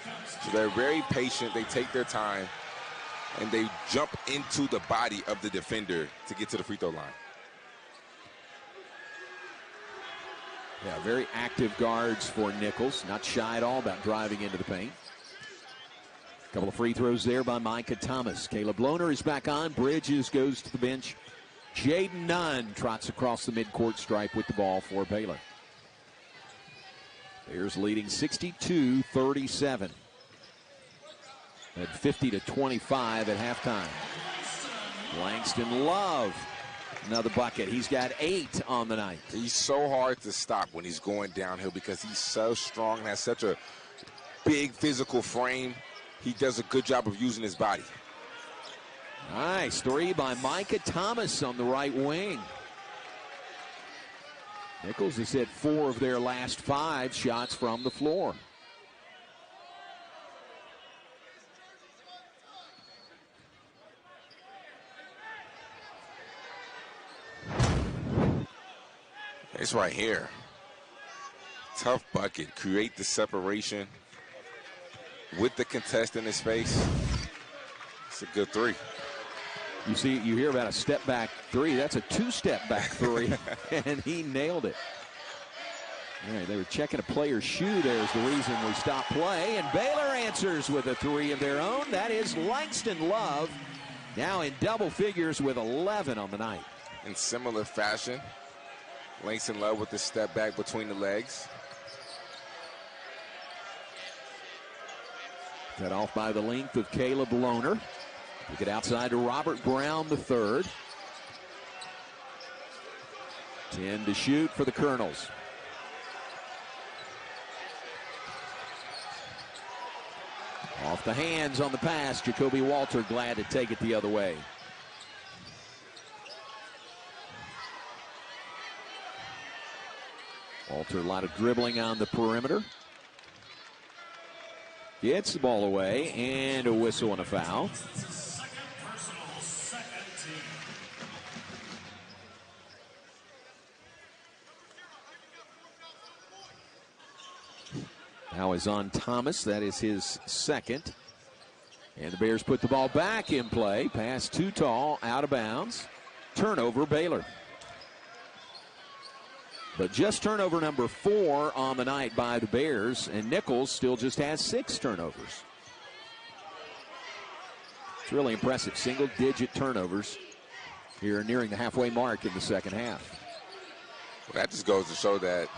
So they're very patient. They take their time, and they jump into the body of the defender to get to the free throw line. Yeah, very active guards for Nicholls. Not shy at all about driving into the paint. A couple of free throws there by Micah Thomas. Caleb Lohner is back on. Bridges goes to the bench. Jaden Nunn trots across the midcourt stripe with the ball for Baylor. Bears leading 62-37. At 50-25 at halftime. Langston Love, another bucket. He's got 8 on the night. He's so hard to stop when he's going downhill because he's so strong and has such a big physical frame. He does a good job of using his body. Nice 3 by Micah Thomas on the right wing. Nicholls has hit 4 of their last 5 shots from the floor. It's right here. Tough bucket. Create the separation with the contest in his face. It's a good 3. You hear about a step back 3. That's a 2-step back 3, and he nailed it. All right, they were checking a player's shoe. There's the reason we stopped play, and Baylor answers with a 3 of their own. That is Langston Love, now in double figures with 11 on the night. In similar fashion, Langston Love with the step back between the legs. Cut off by the length of Caleb Lohner. Took it outside to Robert Brown III. 10 to shoot for the Colonels. Off the hands on the pass. Jacoby Walter glad to take it the other way. Walter, a lot of dribbling on the perimeter. Gets the ball away, and a whistle and a foul. Now is on Thomas. That is his second. And the Bears put the ball back in play. Pass too tall, out of bounds. Turnover, Baylor. But just turnover number 4 on the night by the Bears, and Nicholls still just has 6 turnovers. It's really impressive. Single-digit turnovers here nearing the halfway mark in the second half. Well, that just goes to show that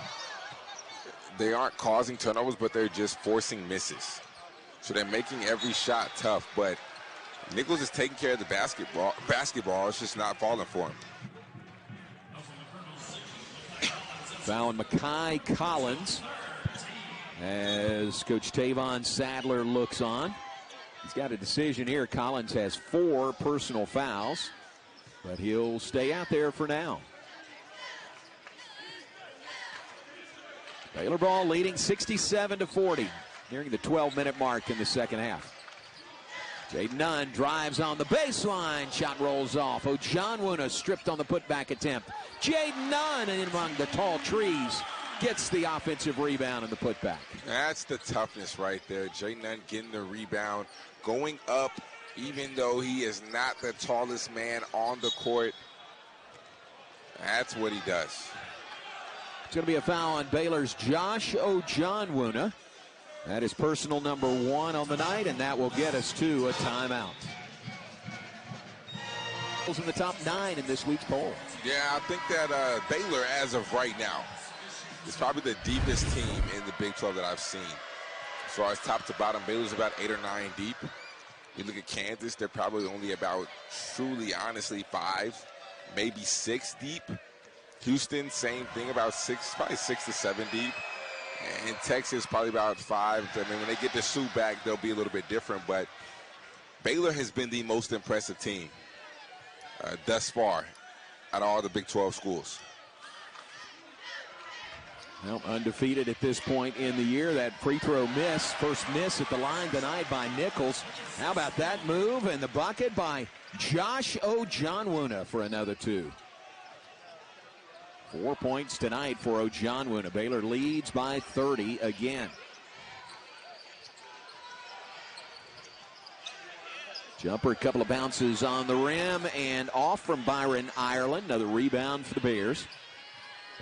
they aren't causing turnovers, but they're just forcing misses. So they're making every shot tough, but Nicholls is taking care of the basketball. It's just not falling for him. Fouling Makai Collins as Coach Tavon Sadler looks on. He's got a decision here. Collins has 4 personal fouls, but he'll stay out there for now. Baylor ball leading 67-40, nearing the 12-minute mark in the second half. Jaden Nunn drives on the baseline. Shot rolls off. Ojonwuna stripped on the putback attempt. Jaden Nunn in among the tall trees gets the offensive rebound and the putback. That's the toughness right there. Jaden Nunn getting the rebound, going up even though he is not the tallest man on the court. That's what he does. It's going to be a foul on Baylor's Josh Ojonwuna. That is personal number 1 on the night, and that will get us to a timeout. In the top 9 in this week's poll. Yeah, I think that Baylor, as of right now, is probably the deepest team in the Big 12 that I've seen. As far as top to bottom, Baylor's about 8 or 9 deep. You look at Kansas, they're probably only about, truly, honestly, 5, maybe 6 deep. Houston, same thing, about 6, probably 6 to 7 deep. And Texas, probably about 5. I mean, when they get the Sioux back, they'll be a little bit different. But Baylor has been the most impressive team thus far out of all the Big 12 schools. Well, undefeated at this point in the year. That free throw miss, first miss at the line denied by Nicholls. How about that move and the bucket by Josh Ojonwuna for another 2. 4 points tonight for Ojonwuna. Baylor leads by 30 again. Jumper, a couple of bounces on the rim and off from Byron Ireland. Another rebound for the Bears.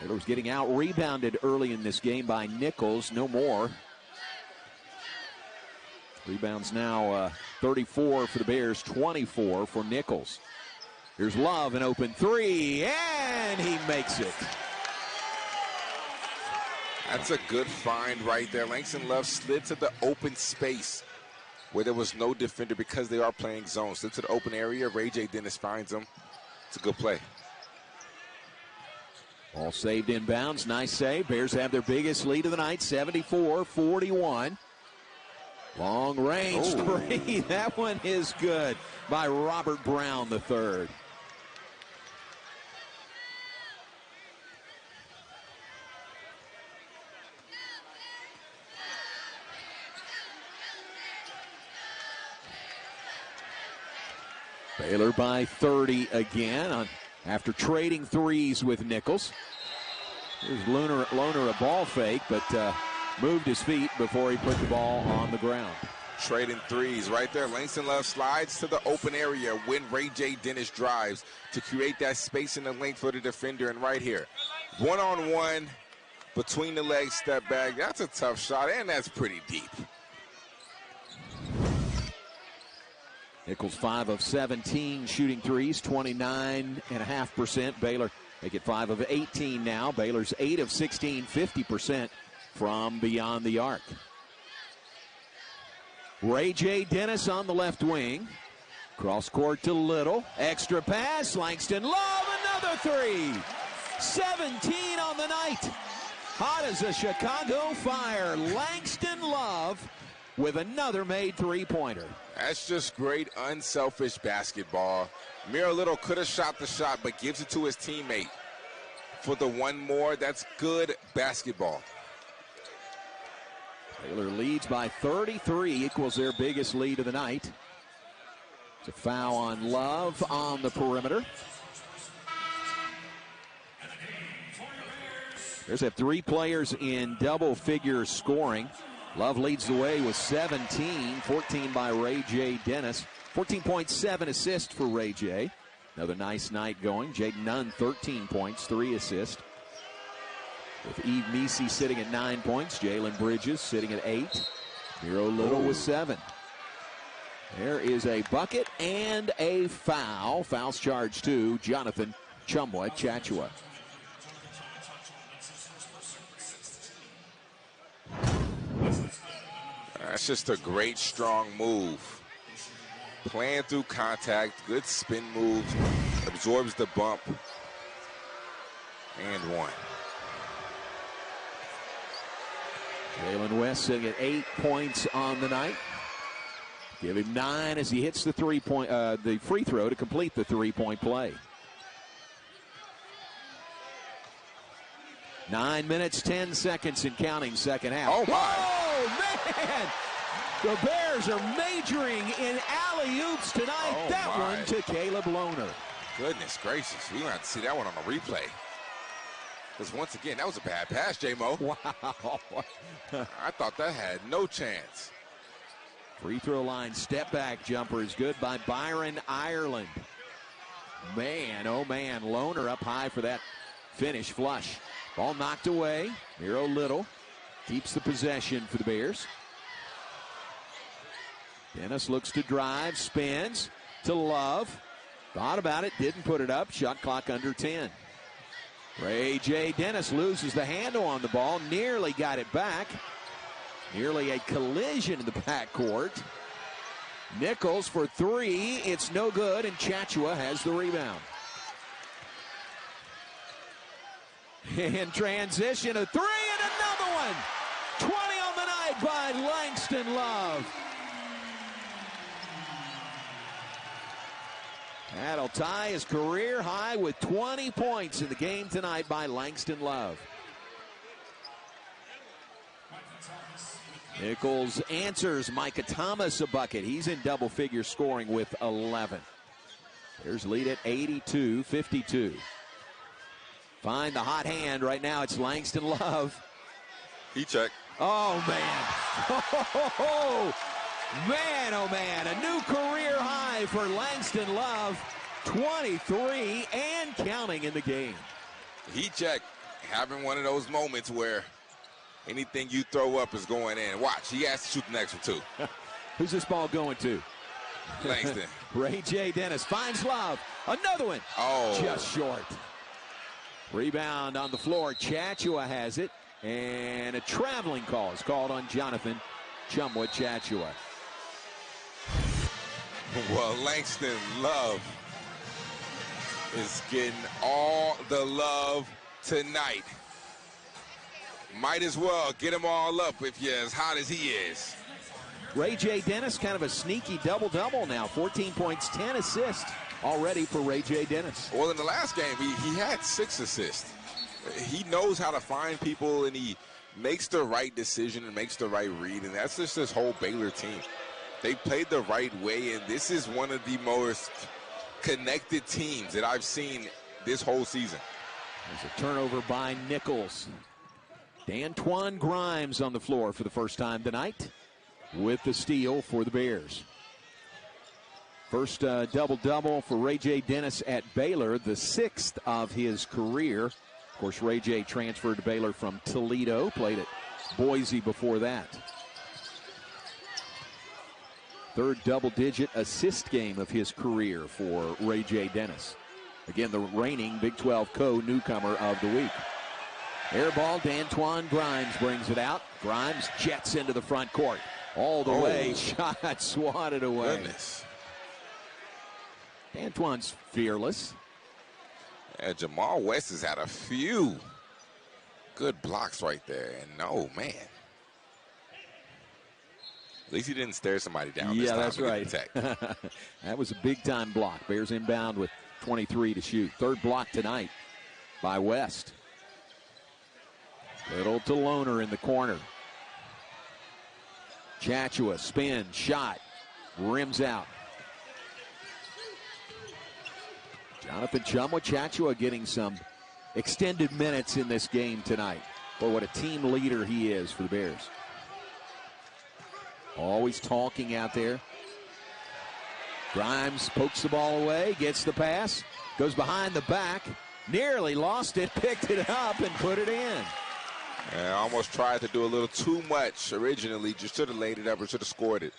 Baylor was getting out-rebounded early in this game by Nicholls. No more. Rebounds now 34 for the Bears, 24 for Nicholls. Here's Love, an open 3, and he makes it. That's a good find right there. Langston Love slid to the open space where there was no defender because they are playing zone. Slid to the open area. Ray J. Dennis finds him. It's a good play. Ball saved inbounds. Nice save. Bears have their biggest lead of the night, 74-41. Long range three. That one is good by Robert Brown III. Baylor by 30 again after trading threes with Nicholls. Here's Lohner a ball fake, but moved his feet before he put the ball on the ground. Trading threes right there. Langston Love slides to the open area when Ray J. Dennis drives to create that space in the lane for the defender. And right here, one-on-one between the legs, step back. That's a tough shot, and that's pretty deep. Nicholls 5 of 17 shooting threes, 29.5%. Baylor make it 5 of 18 now. Baylor's 8 of 16, 50% from beyond the arc. Ray J. Dennis on the left wing. Cross court to Little. Extra pass. Langston Love, another 3. 17 on the night. Hot as a Chicago fire. Langston Love with another made three-pointer. That's just great, unselfish basketball. Miro Little could have shot the shot, but gives it to his teammate for the one more. That's good basketball. Baylor leads by 33, equals their biggest lead of the night. It's a foul on Love on the perimeter. Bears have 3 players in double-figure scoring. Love leads the way with 17, 14 by Ray J. Dennis. 14.7 assists for Ray J. Another nice night going. Jaden Nunn, 13 points, 3 assists. With Eve Meese sitting at 9 points. Jalen Bridges sitting at 8. Miro Little with 7. There is a bucket and a foul. Fouls charged to Jonathan Chumwa-Chachua. That's just a great, strong move. Playing through contact, good spin move, absorbs the bump, and 1. Jalen West sitting at 8 points on the night. Give him 9 as he hits the the free throw to complete the three-point play. 9 minutes, 10 seconds and counting, second half. Oh, my. Oh, man! The Bears are majoring in alley-oops tonight. Oh, that my. one to Caleb Lohner. Goodness gracious. We're going to have to see that one on a replay. Because once again, that was a bad pass, J-Mo. Wow. I thought that had no chance. Free throw line step back jumper is good by Byron Ireland. Man, oh man, Lohner up high for that finish flush. Ball knocked away. Miro Little keeps the possession for the Bears. Dennis looks to drive, spins to Love. Thought about it, didn't put it up. Shot clock under 10. Ray J. Dennis loses the handle on the ball, nearly got it back. Nearly a collision in the backcourt. Nicholls for three. It's no good, and Chachua has the rebound. In transition, a three and another one. 20 on the night by Langston Love. That'll tie his career high with 20 points in the game tonight by Langston Love. Nicholls answers Micah Thomas a bucket. He's in double figure scoring with 11. Bears lead at 82-52. Find the hot hand right now. It's Langston Love. He checked. Oh, man. Oh, man, oh, man. A new career high for Langston Love. 23 and counting in the game. He checked. Having one of those moments where anything you throw up is going in. Watch, he has to shoot the next one, too. Who's this ball going to? Langston. Ray J. Dennis finds Love. Another one. Oh. Just short. Rebound on the floor. Chachua has it. And a traveling call is called on Jonathan Chumwa Chachua. Well, Langston Love is getting all the love tonight. Might as well get them all up if you're as hot as he is. Ray J. Dennis, kind of a sneaky double-double now. 14 points, 10 assists already for Ray J. Dennis. Well, in the last game, he had 6 assists. He knows how to find people, and he makes the right decision and makes the right read, and that's just this whole Baylor team. They played the right way, and this is one of the most connected teams that I've seen this whole season. There's a turnover by Nicholls. D'Antoine Grimes on the floor for the first time tonight with the steal for the Bears. First double-double for Ray J. Dennis at Baylor, the 6th of his career. Of course, Ray J. transferred to Baylor from Toledo, played at Boise before that. Third double-digit assist game of his career for Ray J. Dennis. Again, the reigning Big 12 co-newcomer of the week. Air ball, D'Antoine Grimes brings it out. Grimes jets into the front court. All the way, shot swatted away. Goodness. D'Antoine's fearless. And Jamal West has had a few good blocks right there. And no, man. At least he didn't stare somebody down this time. Yeah, that's right. That was a big-time block. Bears inbound with 23 to shoot. Third block tonight by West. Little to Lohner in the corner. Chachua, spin, shot, rims out. Jonathan Chumwa Chachua getting some extended minutes in this game tonight. Boy, what a team leader he is for the Bears. Always talking out there. Grimes pokes the ball away, gets the pass, goes behind the back, nearly lost it, picked it up, and put it in. And almost tried to do a little too much originally. Just should have laid it up or should have scored it.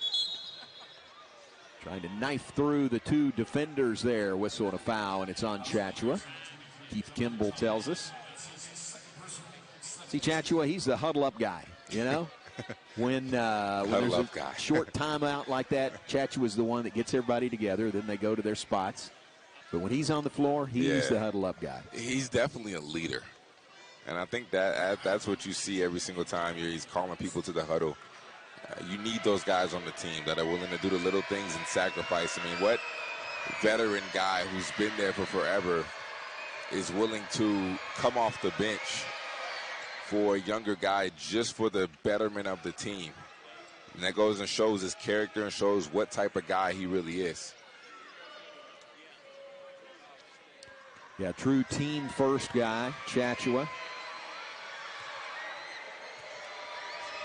Trying to knife through the two defenders there. Whistle and a foul, and it's on Chachua. Keith Kimball tells us. See, Chachua, he's the huddle-up guy, you know? When there's a short timeout like that, Chachua's the one that gets everybody together. Then they go to their spots. But when he's on the floor, he's the huddle-up guy. He's definitely a leader. And I think that's what you see every single time he's calling people to the huddle. You need those guys on the team that are willing to do the little things and sacrifice. I mean, what veteran guy who's been there for forever is willing to come off the bench for a younger guy just for the betterment of the team? And that goes and shows his character and shows what type of guy he really is. Yeah, true team first guy, Chachua.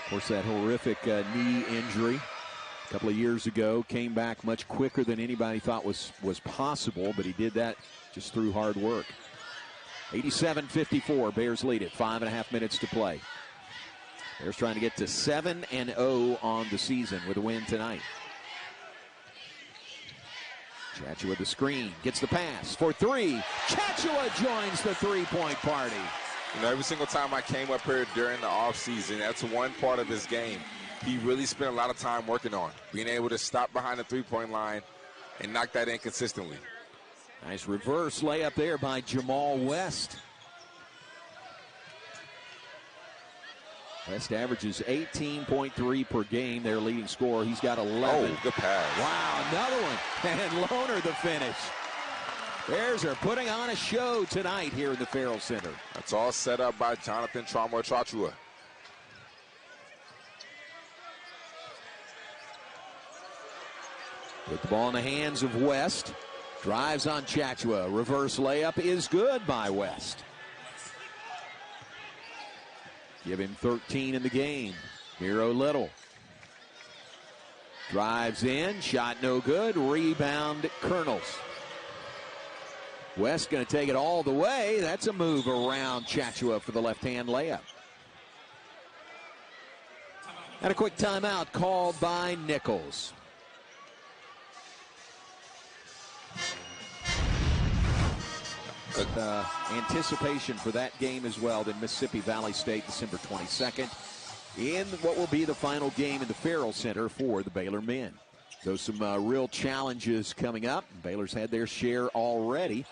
Of course, that horrific knee injury a couple of years ago came back much quicker than anybody thought was possible, but he did that just through hard work. 87-54, Bears lead it, 5.5 minutes to play. Bears trying to get to 7-0 on the season with a win tonight. Chachua with the screen, gets the pass for three. Chachua joins the three-point party. You know, every single time I came up here during the offseason, that's one part of his game he really spent a lot of time working on, being able to stop behind the three-point line and knock that in consistently. Nice reverse layup there by Jamal West. West averages 18.3 per game, their leading scorer. He's got 11. Oh, good pass. Wow, another one. And Lohner the finish. Bears are putting on a show tonight here in the Farrell Center. That's all set up by Jonathan Chachua. With the ball in the hands of West. Drives on Chachua. Reverse layup is good by West. Give him 13 in the game. Miro Little. Drives in. Shot no good. Rebound Nicholls. West going to take it all the way. That's a move around Chachua for the left-hand layup. And a quick timeout called by Nicholls. Anticipation for that game as well. Then Mississippi Valley State, December 22nd, in what will be the final game in the Farrell Center for the Baylor men. So some real challenges coming up. Baylor's had their share already.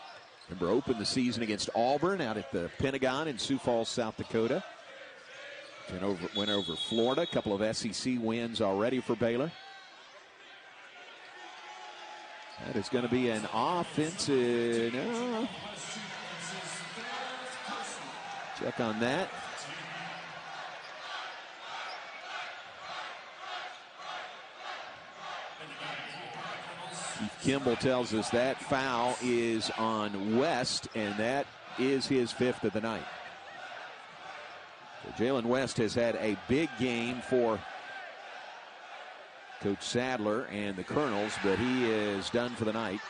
Remember, opened the season against Auburn out at the Pentagon in Sioux Falls, South Dakota. Went over Florida. A couple of SEC wins already for Baylor. That is going to be an offensive. No. Check on that. Keith Kimball tells us that foul is on West, and that is his fifth of the night. So Jalen West has had a big game for Coach Sadler and the Colonels, but he is done for the night.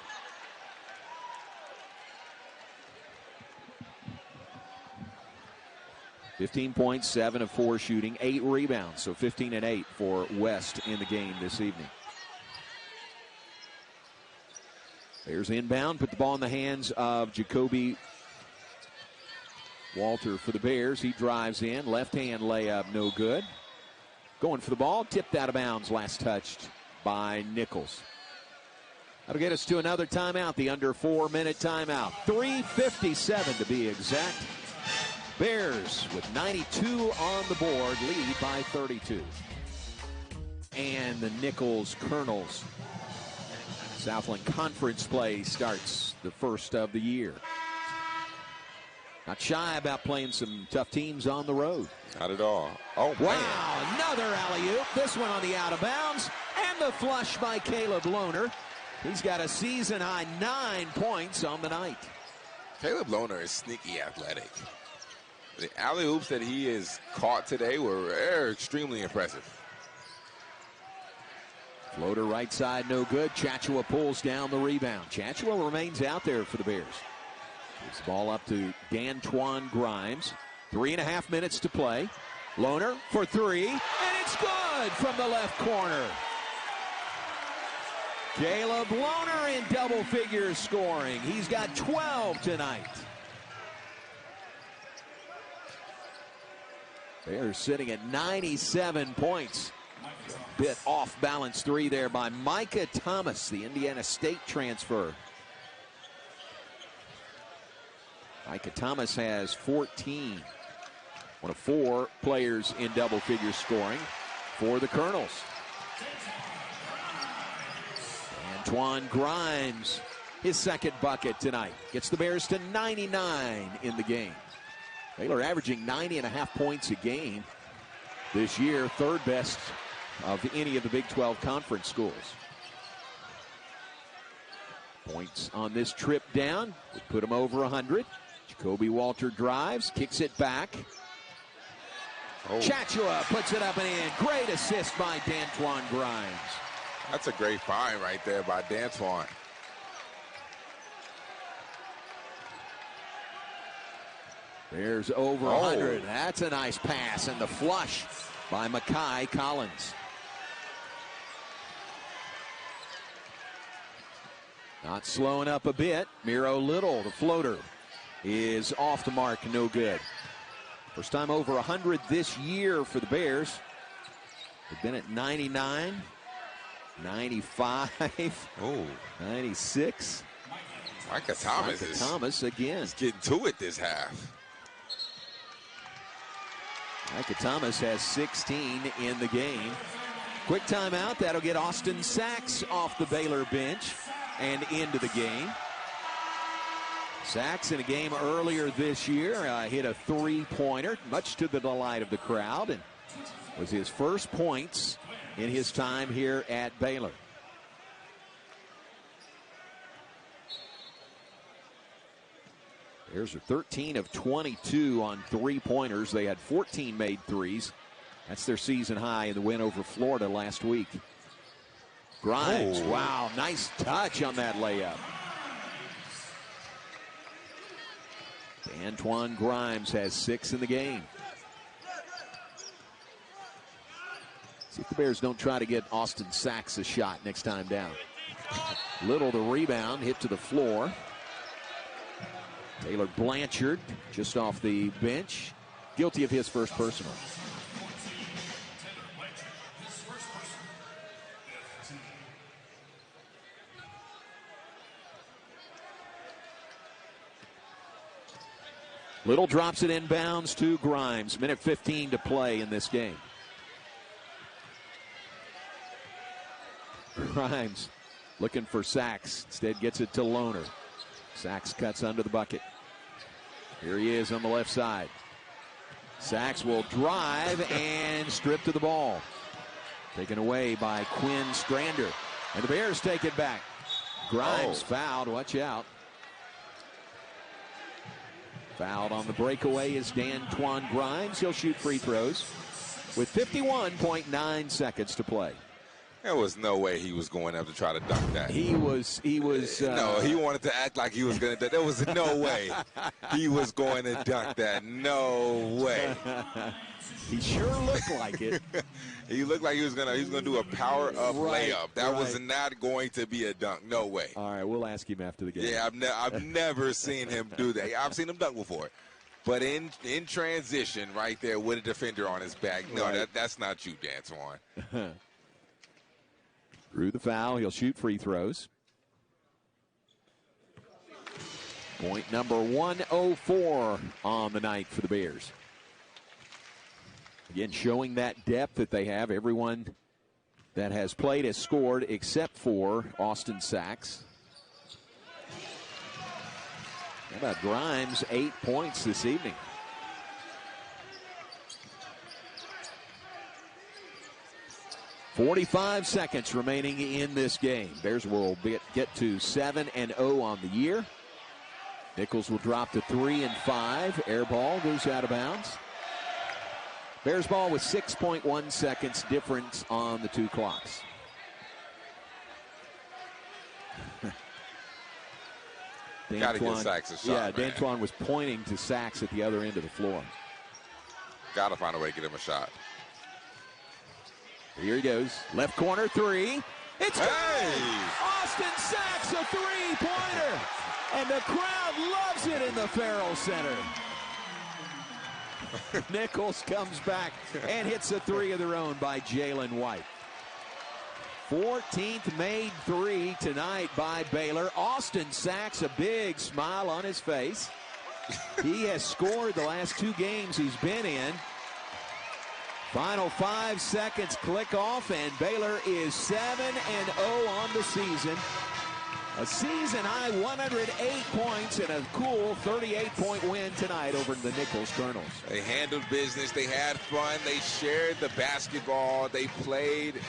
.points, 7 of 4 shooting, 8 rebounds, so 15 and 8 for West in the game this evening. Bears inbound, put the ball in the hands of Jacoby Walter for the Bears. He drives in, left-hand layup, no good. Going for the ball, tipped out of bounds, last touched by Nicholls. That'll get us to another timeout, the under 4-minute timeout. 3:57 to be exact. Bears with 92 on the board, lead by 32. And the Nicholls Colonels Southland Conference play starts the first of the year. Not shy about playing some tough teams on the road. Not at all. Oh, wow, man. Another alley-oop. This one on the out of bounds. And the flush by Caleb Lohner. He's got a season-high 9 points on the night. Caleb Lohner is sneaky athletic. The alley-oops that he has caught today were extremely impressive. Floater right side, no good. Chachua pulls down the rebound. Chachua remains out there for the Bears. Gives the ball up to D'Antoine Grimes. 3.5 minutes to play. Lohner for three, and it's good from the left corner. Caleb Lohner in double figures scoring. He's got 12 tonight. Bears sitting at 97 points. Bit off balance three there by Micah Thomas, the Indiana State transfer. Micah Thomas has 14. One of 4 players in double figures scoring for the Colonels. Antoine Grimes, his second bucket tonight. Gets the Bears to 99 in the game. Baylor averaging 90.5 points a game this year, third best of any of the Big 12 conference schools. Points on this trip down would put him over 100. Jacoby Walter drives, kicks it back. Oh. Chachua puts it up and in. Great assist by D'Antoine Grimes. That's a great find right there by D'Antoine. Bears over 100. That's a nice pass, and the flush by Makai Collins. Not slowing up a bit. Miro Little, the floater, is off the mark, no good. First time over 100 this year for the Bears. They've been at 99, 95, 96. Micah Thomas again. is getting to it this half. Micah Thomas has 16 in the game. Quick timeout. That'll get Austin Sachs off the Baylor bench and into the game. Sachs in a game earlier this year hit a three-pointer, much to the delight of the crowd, and was his first points in his time here at Baylor. Bears are 13 of 22 on three-pointers. They had 14 made threes. That's their season high in the win over Florida last week. Grimes, wow, nice touch on that layup. Antoine Grimes has 6 in the game. See if the Bears don't try to get Austin Sachs a shot next time down. Little the rebound, hit to the floor. Taylor Blanchard just off the bench, guilty of his first personal. Little drops it inbounds to Grimes. Minute 15 to play in this game. Grimes looking for Sachs. Instead gets it to Lohner. Sachs cuts under the bucket. Here he is on the left side. Sachs will drive and strip to the ball. Taken away by Quinn Strander. And the Bears take it back. Grimes fouled. Watch out. Fouled on the breakaway is D'Antoine Grimes. He'll shoot free throws with 51.9 seconds to play. There was no way he was going up to try to dunk that. He was. No, he wanted to act like he was going to. There was no way he was going to dunk that. No way. He sure looked like it. He looked like he was gonna do a power up layup. That was not going to be a dunk. No way. All right, we'll ask him after the game. Yeah, I've never seen him do that. I've seen him dunk before, but in transition, right there with a defender on his back. No, that's not you, D'Antoine. Through the foul, he'll shoot free throws. Point number 104 on the night for the Bears. Again, showing that depth that they have. Everyone that has played has scored except for Austin Sachs. How about Grimes? 8 points this evening. .45 seconds remaining in this game. Bears will get to 7-0 on the year. Nicholls will drop to 3 and 5. Air ball goes out of bounds. Bears ball with 6.1 seconds difference on the two clocks. Got to get Sachs a shot. Yeah, D'Antoine was pointing to Sachs at the other end of the floor. Got to find a way to get him a shot. Here he goes. Left corner three. It's good! Hey! Austin Sachs, a three-pointer. And the crowd loves it in the Farrell Center. Nicholls comes back and hits a three of their own by Jalen White. 14th made three tonight by Baylor. Austin Sachs, a big smile on his face. He has scored the last two games he's been in. Final 5 seconds click off, and Baylor is 7-0 on the season. A season-high 108 points and a cool 38-point win tonight over the Nicholls Colonels. They handled business. They had fun. They shared the basketball. They played